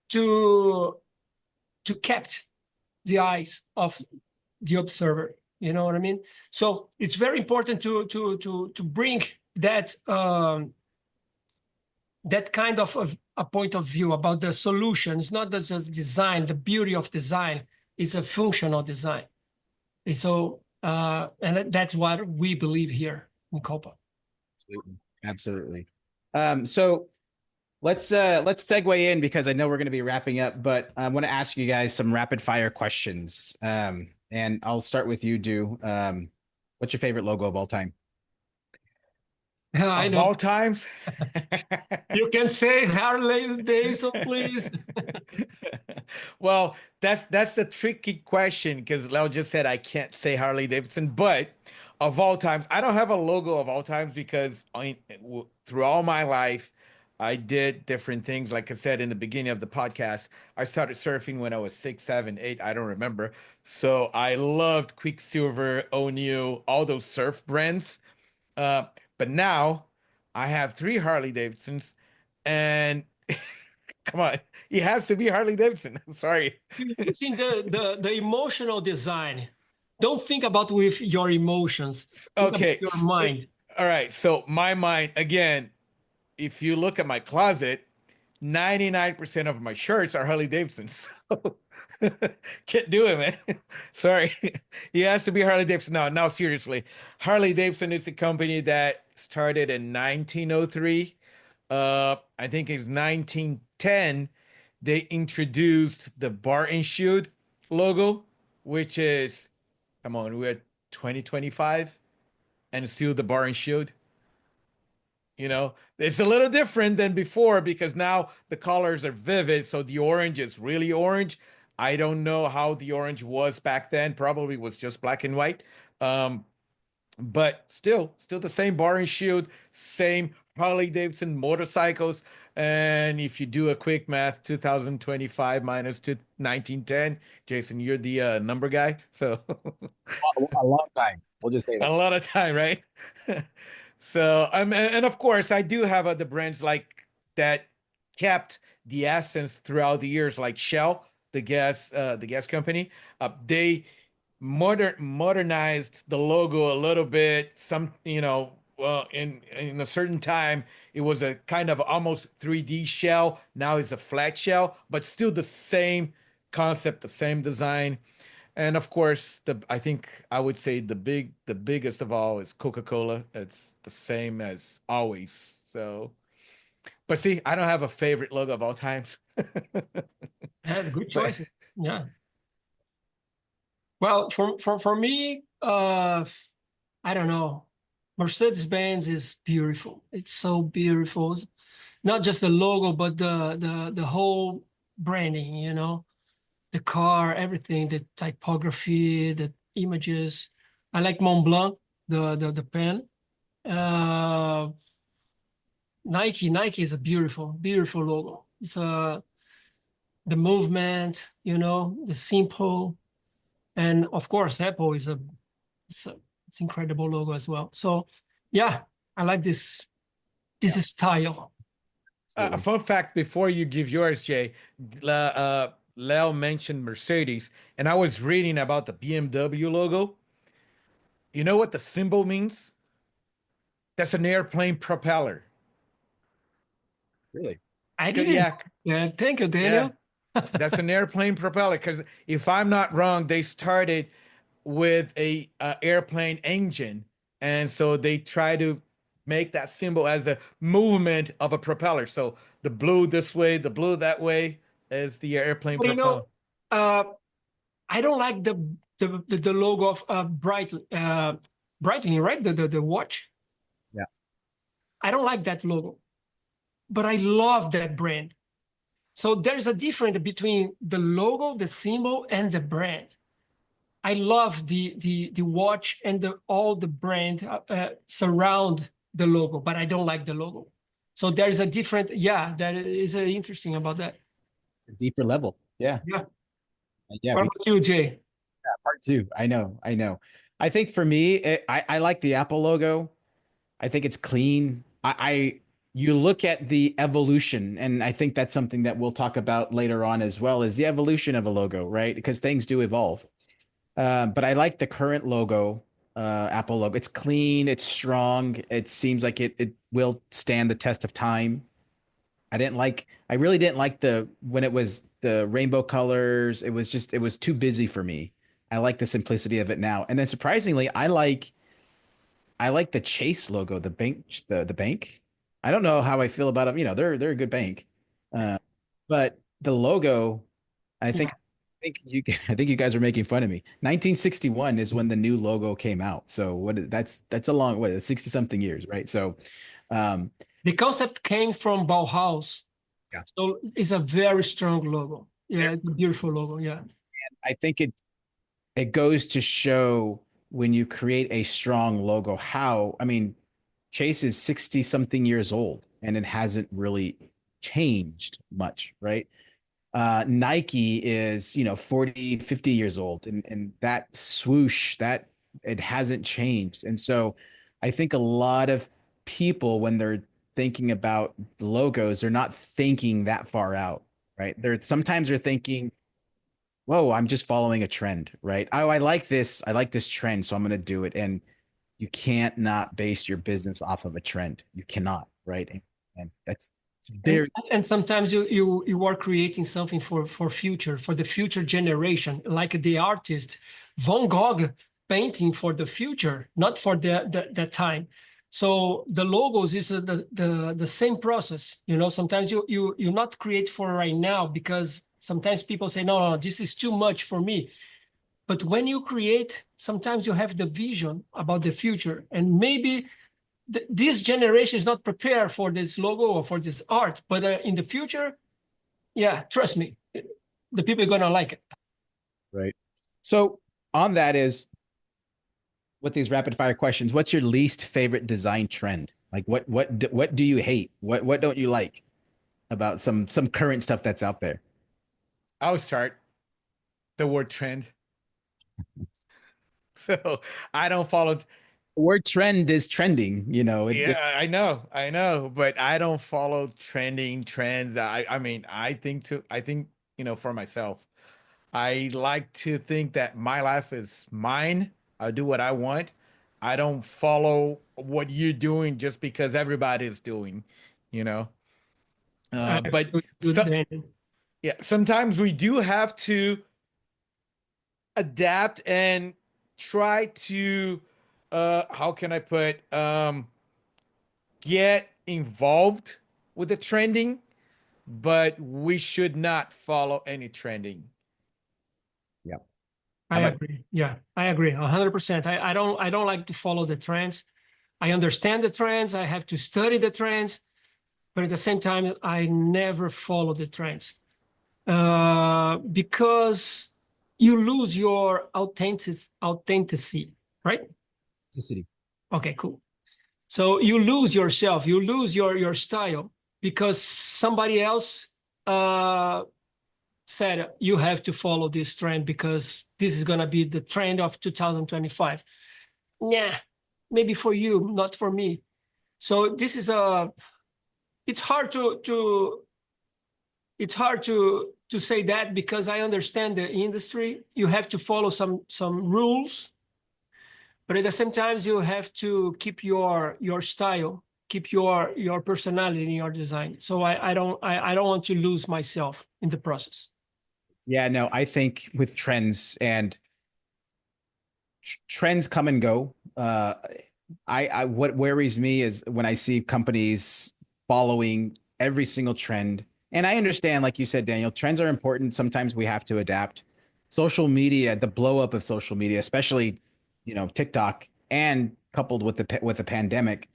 to catch the eyes of the observer. You know what I mean? So it's very important to bring that that kind of a point of view about the solutions, not just design. The beauty of design is a functional design. And so, and that's what we believe here in Copa. Absolutely. Absolutely. So let's segue in, because I know we're going to be wrapping up, but I want to ask you guys some rapid fire questions. And I'll start with you, Do. What's your favorite logo of all time? I Of know all times. you can say Harley Davidson, please. Well, that's the tricky question because Leo just said I can't say Harley Davidson, but of all times, I don't have a logo of all times because through all my life, I did different things. Like I said in the beginning of the podcast, I started surfing when I was 6, 7, 8. I don't remember. So I loved Quicksilver, O'Neill, all those surf brands. Uh, but now I have 3 Harley Davidsons, and Come on, it has to be Harley Davidson. Sorry. Using the emotional design. Don't think about with your emotions. Think about Okay. your mind. All right. So my mind again. If you look at my closet, 99% of my shirts are Harley Davidsons. So can't do it, man. Sorry. It has to be Harley Davidson. No, now seriously. Harley Davidson is a company that started in 1903. I think it's 1910. They introduced the bar and shoot logo, which is, come on, we're at 2025 and it's still the bar and shoot. It's a little different than before because now the colors are vivid. So the orange is really orange. I don't know how the orange was back then. Probably was just black and white. Um, but still the same bar and shield, same Harley Davidson motorcycles. And if you do a quick math, 2025 minus 1910, Jason, you're the number guy. So A long time. We'll just say a that. lot of time, right? So and of course I do have other brands like that kept the essence throughout the years, like Shell, the gas company. They modernized the logo a little bit. Some, in a certain time, it was a kind of almost 3D shell. Now it's a flat shell, but still the same concept, the same design. And of course, I think I would say the biggest of all is Coca-Cola. It's the same as always. So, but see, I don't have a favorite logo of all times. Yeah, good But choices. Yeah. Well, for me, I don't know. Mercedes-Benz is beautiful. It's so beautiful. Not just the logo, but the whole branding, the car, everything, the typography, the images. I like Mont Blanc, the pen. Uh, Nike is a beautiful logo. It's the movement, the simple, and of course, Apple is it's a it's incredible logo as well. So, yeah, I like this style. a Absolutely. fun fact before you give yours, Jay, Leo mentioned Mercedes, and I was reading about the BMW logo. You know what the symbol means? That's an airplane propeller. Really? I didn't. Yeah, Yeah, thank you, yeah. Daniel. That's an airplane propeller because if I'm not wrong, they started with a airplane engine, and so they try to make that symbol as a movement of a propeller. So the blue this way, the blue that way is the airplane But propeller. uh, I don't like the logo of Breitling, right? The watch. Yeah. I don't like that logo, but I love that brand. So there's a difference between the logo, the symbol, and the brand. I love the watch and all the brand surround the logo, but I don't like the logo. So there's a different, yeah, that is interesting about that. It's a deeper level. Yeah. Yeah. Yeah. What We about you, Jay? part two. I know. I know. I think for me, I like the Apple logo. I think it's clean. You look at the evolution, and I think that's something that we'll talk about later on as well, is the evolution of a logo, right? Because things do evolve. But I like the current logo, Apple logo. It's clean, it's strong. It seems like it will stand the test of time. I really didn't like the when it was the rainbow colors. It was too busy for me. I like the simplicity of it now. And then surprisingly, I like the Chase logo, the bank, the bank. I don't know how I feel about them. They're a good bank, but the logo, I Yeah. think, I think you guys are making fun of me. 1961 is when the new logo came out. So that's a long, what is it, 60 something years, right? So, um, The concept came from Bauhaus. yeah, So it's a very strong logo. Yeah, it's a beautiful logo. Yeah. I think it goes to show when you create a strong logo, I mean, Chase is 60 something years old and it hasn't really changed much, right? Nike is, 40, 50 years old and that swoosh, that it hasn't changed. And so I think a lot of people when they're thinking about the logos, they're not thinking that far out, right? They're thinking, whoa, I'm just following a trend, right? Oh, I like this trend, so I'm going to do it. And you can't not base your business off of a trend. You cannot, right? And that's it's very And sometimes you are creating something for the future generation, like the artist Van Gogh painting for the future, not for the time. So the logos is the same process. You know, sometimes you not create for right now because sometimes people say, no, this is too much for me. But when you create, sometimes you have the vision about the future, and maybe this generation is not prepared for this logo or for this art, but in the future, yeah, trust me, the people are gonna like it. right. So on that is with these rapid fire questions, what's your least favorite design trend? Like what do you hate? What don't you like about some current stuff that's out there? I'll start the word trend. So I don't follow. The word trend is trending, you know. Yeah, I know, but I don't follow trending trends. I mean, I think, for myself, I like to think that my life is mine. I do what I want. I don't follow what you're doing just because everybody is doing, you know. But Good, so, Daniel. yeah, sometimes we do have to adapt and try to how can I put get involved with the trending, but we should not follow any trending. Yeah. I How about agree. Yeah, I agree 100%. I don't like to follow the trends. I understand the trends. I have to study the trends, but at the same time, I never follow the trends because you lose your authenticity, right? authenticity? Okay, cool. So you lose yourself, you lose your style because somebody else uh, said you have to follow this trend because this is gonna be the trend of 2025. Nah, maybe for you, not for me. So this is it's hard to say that because I understand the industry. You have to follow some rules, but at the same time you have to keep your style, keep your personality in your design. So I don't want to lose myself in the process. Yeah, no, I think with trends and trends come and go. I what worries me is when I see companies following every single trend. And I understand, like you said, Daniel, trends are important. Sometimes we have to adapt. Social media, the blow up of social media, especially, you know, TikTok, and coupled with the pandemic,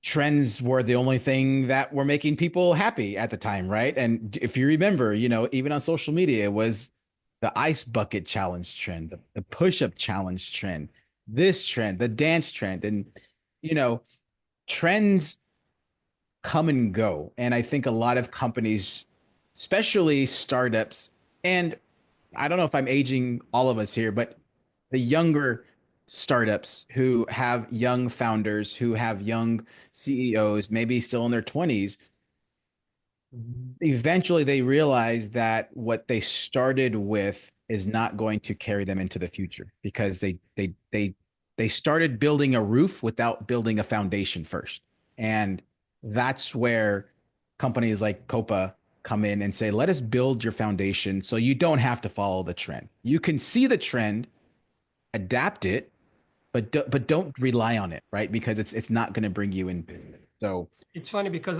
trends were the only thing that were making people happy at the time, right? And if you remember, you know, even on social media, it was the ice bucket challenge trend, the push-up challenge trend, this trend, the dance trend, and you know, trends come and go. And I think a lot of companies, especially startups, and I don't know if I'm aging all of us here, but the younger startups who have young founders, who have young CEOs, maybe still in their 20s, eventually they realize that what they started with is not going to carry them into the future because they started building a roof without building a foundation first. And that's where companies like Copa come in and say, let us build your foundation so you don't have to follow the trend. You can see the trend, adapt it, but don't rely on it, right? Because it's not going to bring you in business. So It's funny because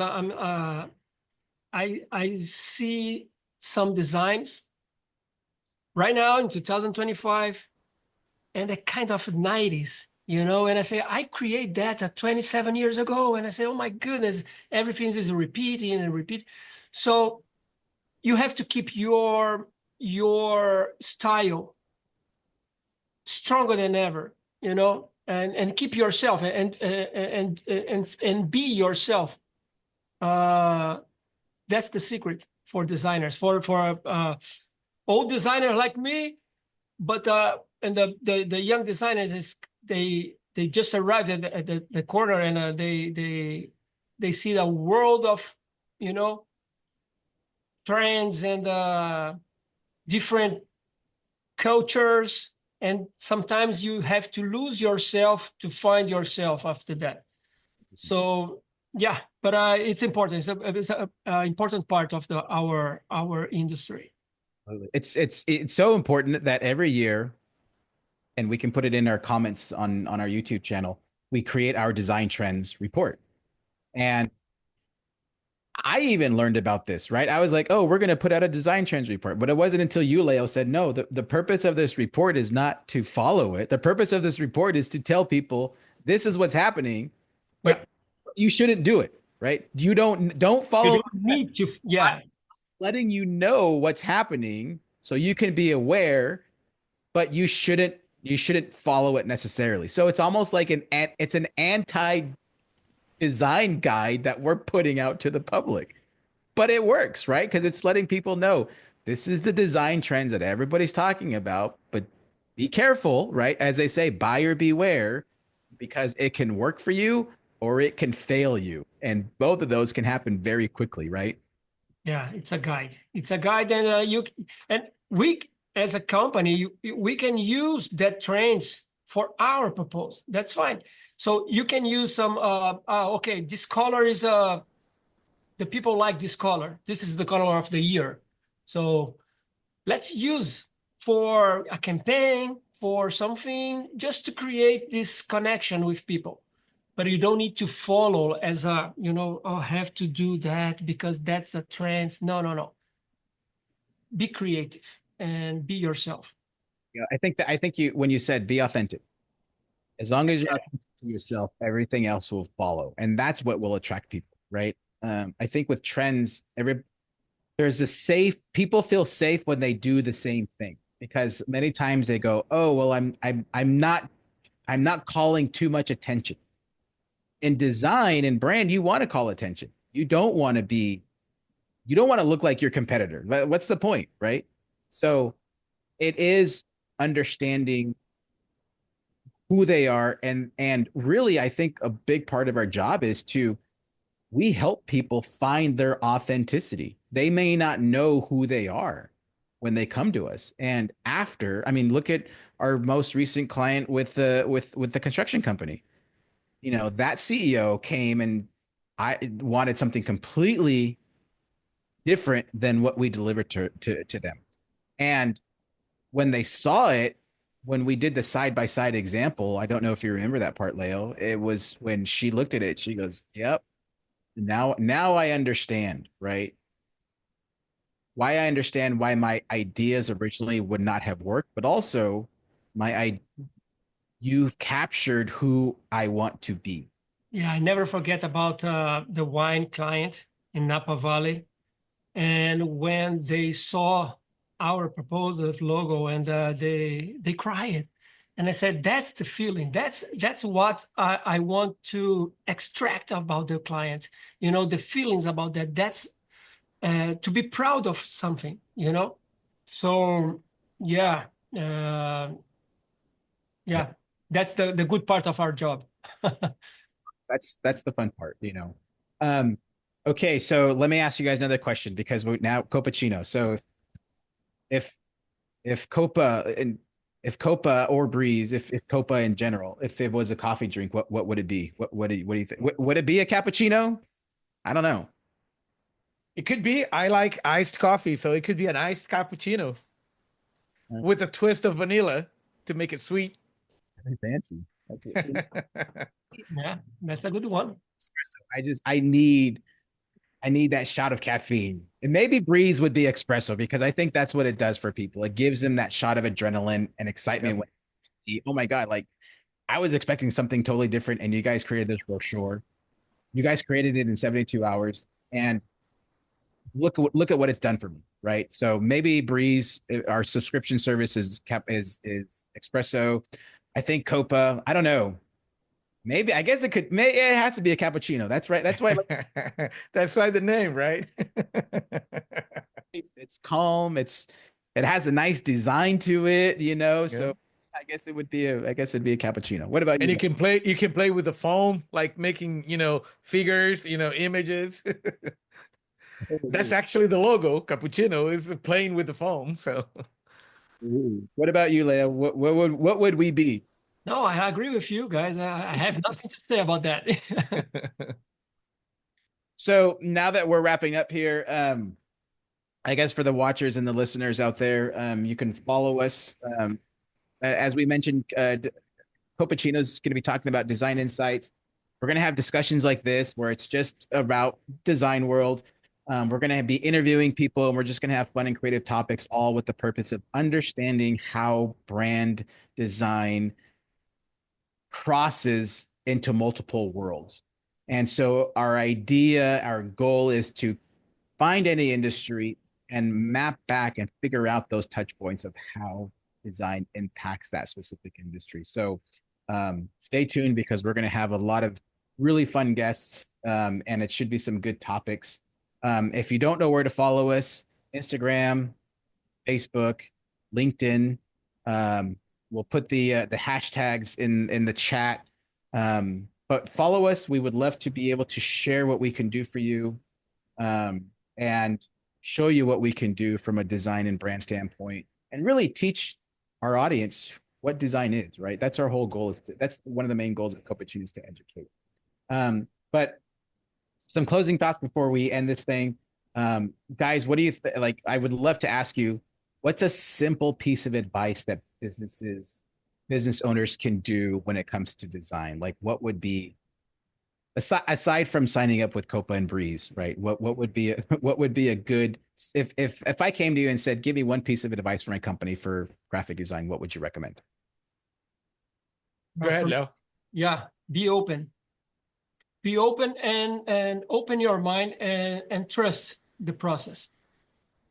I see some designs right now in 2025 and the kind of 90s, you know, and I say I create that at 27 years ago, and I say, oh my goodness, everything is repeating and repeat. So you have to keep your style stronger than ever, you know, and keep yourself and be yourself. That's the secret for designers, for old designers like me, but and the young designers is they just arrived at the corner and They see a world of, you know, trends and different cultures. And sometimes you have to lose yourself to find yourself after that. So yeah, but it's important. It's a important part of our industry. It's so important that every year, and we can put it in our comments on our YouTube channel, we create our design trends report. And I even learned about this, right? I was like, oh, we're going to put out a design trends report. But it wasn't until you, Leo, said, no, the purpose of this report is not to follow it. The purpose of this report is to tell people this is what's happening, but Yeah. you shouldn't do it, right? You don't You follow. don't need to, yeah, Letting you know what's happening so you can be aware, but you shouldn't follow it necessarily. So it's almost like it's an anti design guide that we're putting out to the public. But it works, right? Because it's letting people know this is the design trends that everybody's talking about, but be careful, right? As they say, buyer beware, because it can work for you or it can fail you. And both of those can happen very quickly, right? yeah, it's a guide. It's a guide, and we as a company, we can use that trends for our proposal. That's fine. So you can use some. Okay, this color is the people like this color. This is the color of the year. So let's use for a campaign, for something, just to create this connection with people. But you don't need to follow as a, oh, I have to do that because that's a trend. No, no, no. Be creative and be yourself. You know, I think you when you said be authentic, as long as you're authentic to yourself, everything else will follow, and that's what will attract people, right? I think with trends, there's a safe people feel safe when they do the same thing because many times they go, oh well, I'm not calling too much attention. In design and brand, you want to call attention. You don't want to look like your competitor. What's the point, right? So it is understanding who they are, and really I think a big part of our job is to we help people find their authenticity. They may not know who they are when they come to us. And after, I mean, look at our most recent client with the construction company. You know, that CEO came and I wanted something completely different than what we delivered to them. And when they saw it, when we did the side by side example, I don't know if you remember that part, Leo. It was when she looked at it, she goes, "Yep, now I understand, right? Why I understand why my ideas originally would not have worked, but also you've captured who I want to be." Yeah, I never forget about the wine client in Napa Valley. And when they saw our proposal logo, and they cried, and I said, "That's the feeling. That's what I want to extract about the client. The feelings about that. That's to be proud of something. So yeah, yeah, that's the good part of our job." That's the fun part, you know. Okay, so let me ask you guys another question because we now Copacino. So if if Copa and if Copa or Breeze, if Copa in general, if it was a coffee drink, what would it be? What do you think? Would it be a cappuccino? I don't know. It could be. I like iced coffee, so it could be an iced cappuccino with a twist of vanilla to make it sweet. Fancy. Okay. Yeah, that's a good one. Espresso. I need that shot of caffeine. And maybe Breeze would be espresso because I think that's what it does for people. It gives them that shot of adrenaline and excitement. Yep. When, oh my God, like I was expecting something totally different. And you guys created this brochure. You guys created it in 72 hours. And look at what it's done for me, right? So maybe Breeze, our subscription service is espresso. I think Copa, I don't know. Maybe I guess it has to be a cappuccino. That's right. That's why That's why the name, right? it's calm. It has a nice design to it, you know. Yeah. So I guess it would be I guess it'd be a cappuccino. What about And you? you can play with the foam, like making, figures, images. That's actually the logo. Cappuccino is playing with the foam. So Ooh. What about you, Leia? What would we be? No, I agree with you guys. I have nothing to say about that. So now that we're wrapping up here, I guess for the watchers and the listeners out there, you can follow us. As we mentioned, Copacino's going to be talking about design insights. We're going to have discussions like this where it's just about design world. We're going to be interviewing people, and we're just going to have fun and creative topics, all with the purpose of understanding how brand design crosses into multiple worlds. And so our goal is to find any industry and map back and figure out those touch points of how design impacts that specific industry. So stay tuned because we're going to have a lot of really fun guests, and it should be some good topics. If you don't know where to follow us, Instagram, Facebook, LinkedIn. We'll put the hashtags in the chat. But follow us. We would love to be able to share what we can do for you, and show you what we can do from a design and brand standpoint, and really teach our audience what design is. Right. That's our whole goal. That's one of the main goals of Copacino, is to educate. But some closing thoughts before we end this thing. Guys, what do you like? I would love to ask you, what's a simple piece of advice that business owners can do when it comes to design? Like, what would be, aside from signing up with Copa and Breeze, right? What would be what would be a good, if I came to you and said, give me one piece of advice for my company for graphic design, what would you recommend? go ahead, Leo. Yeah, be open. Be open and open your mind and trust the process.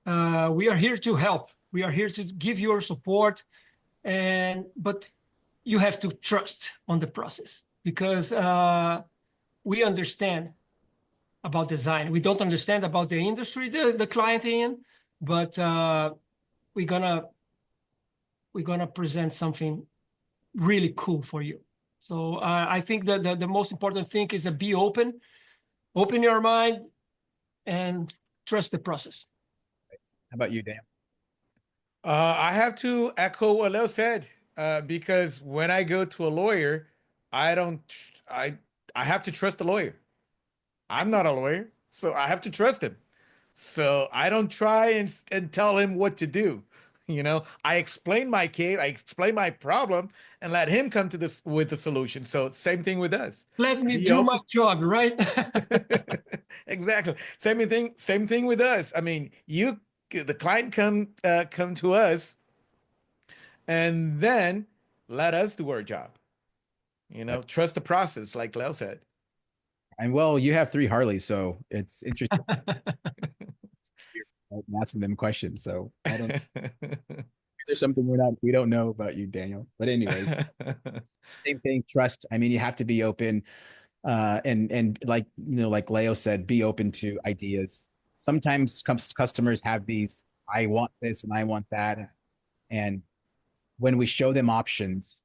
We are here to help. We are here to give your support, but you have to trust on the process, because we understand about design. We don't understand about the industry the client in, but we're gonna present something really cool for you. So I think that the most important thing is to be open your mind, and trust the process. How about you, Dan? I have to echo what Leo said, because when I go to a lawyer, I don't, I, I have to trust the lawyer. I'm not a lawyer, so I have to trust him. So I don't try and tell him what to do. I explain my case, I explain my problem, and let him come to this with the solution. So same thing with us. Let me Be do open. my job, right? Exactly. Same thing with us. I mean, the client come to us, and then let us do our job. Trust the process, like Leo said. And well, you have 3 Harleys, so it's interesting asking them questions. So I don't. There's something we don't know about you, Daniel. But anyways, same thing. Trust. I mean, you have to be open, and like Leo said, be open to ideas. Sometimes customers have these, I want this and I want that, and when we show them options,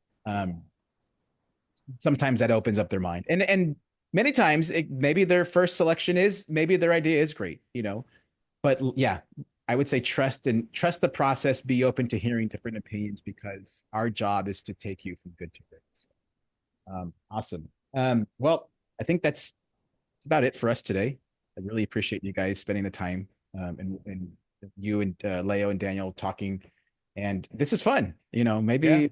sometimes that opens up their mind, and many times maybe their first selection is, maybe their idea is great, but yeah, I would say trust the process, be open to hearing different opinions, because our job is to take you from good to great. So, awesome. Well, I think that's about it for us today. I really appreciate you guys spending the time, and you and Leo and Daniel talking, and this is fun. Maybe Yeah.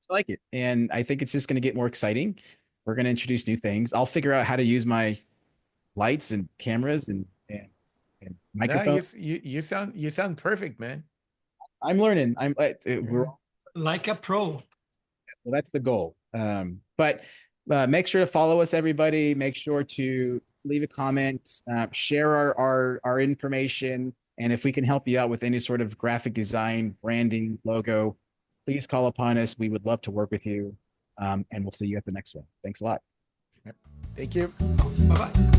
I like it, and I think it's just going to get more exciting. We're going to introduce new things. I'll figure out how to use my lights and cameras and No, microphones. you sound perfect, man. I'm learning. We're Like a pro. Well, that's the goal. But make sure to follow us, everybody. Make sure to leave a comment, share our information, and if we can help you out with any sort of graphic design, branding, logo, please call upon us. We would love to work with you, and we'll see you at the next one. Thanks a lot. Thank you. Bye-bye.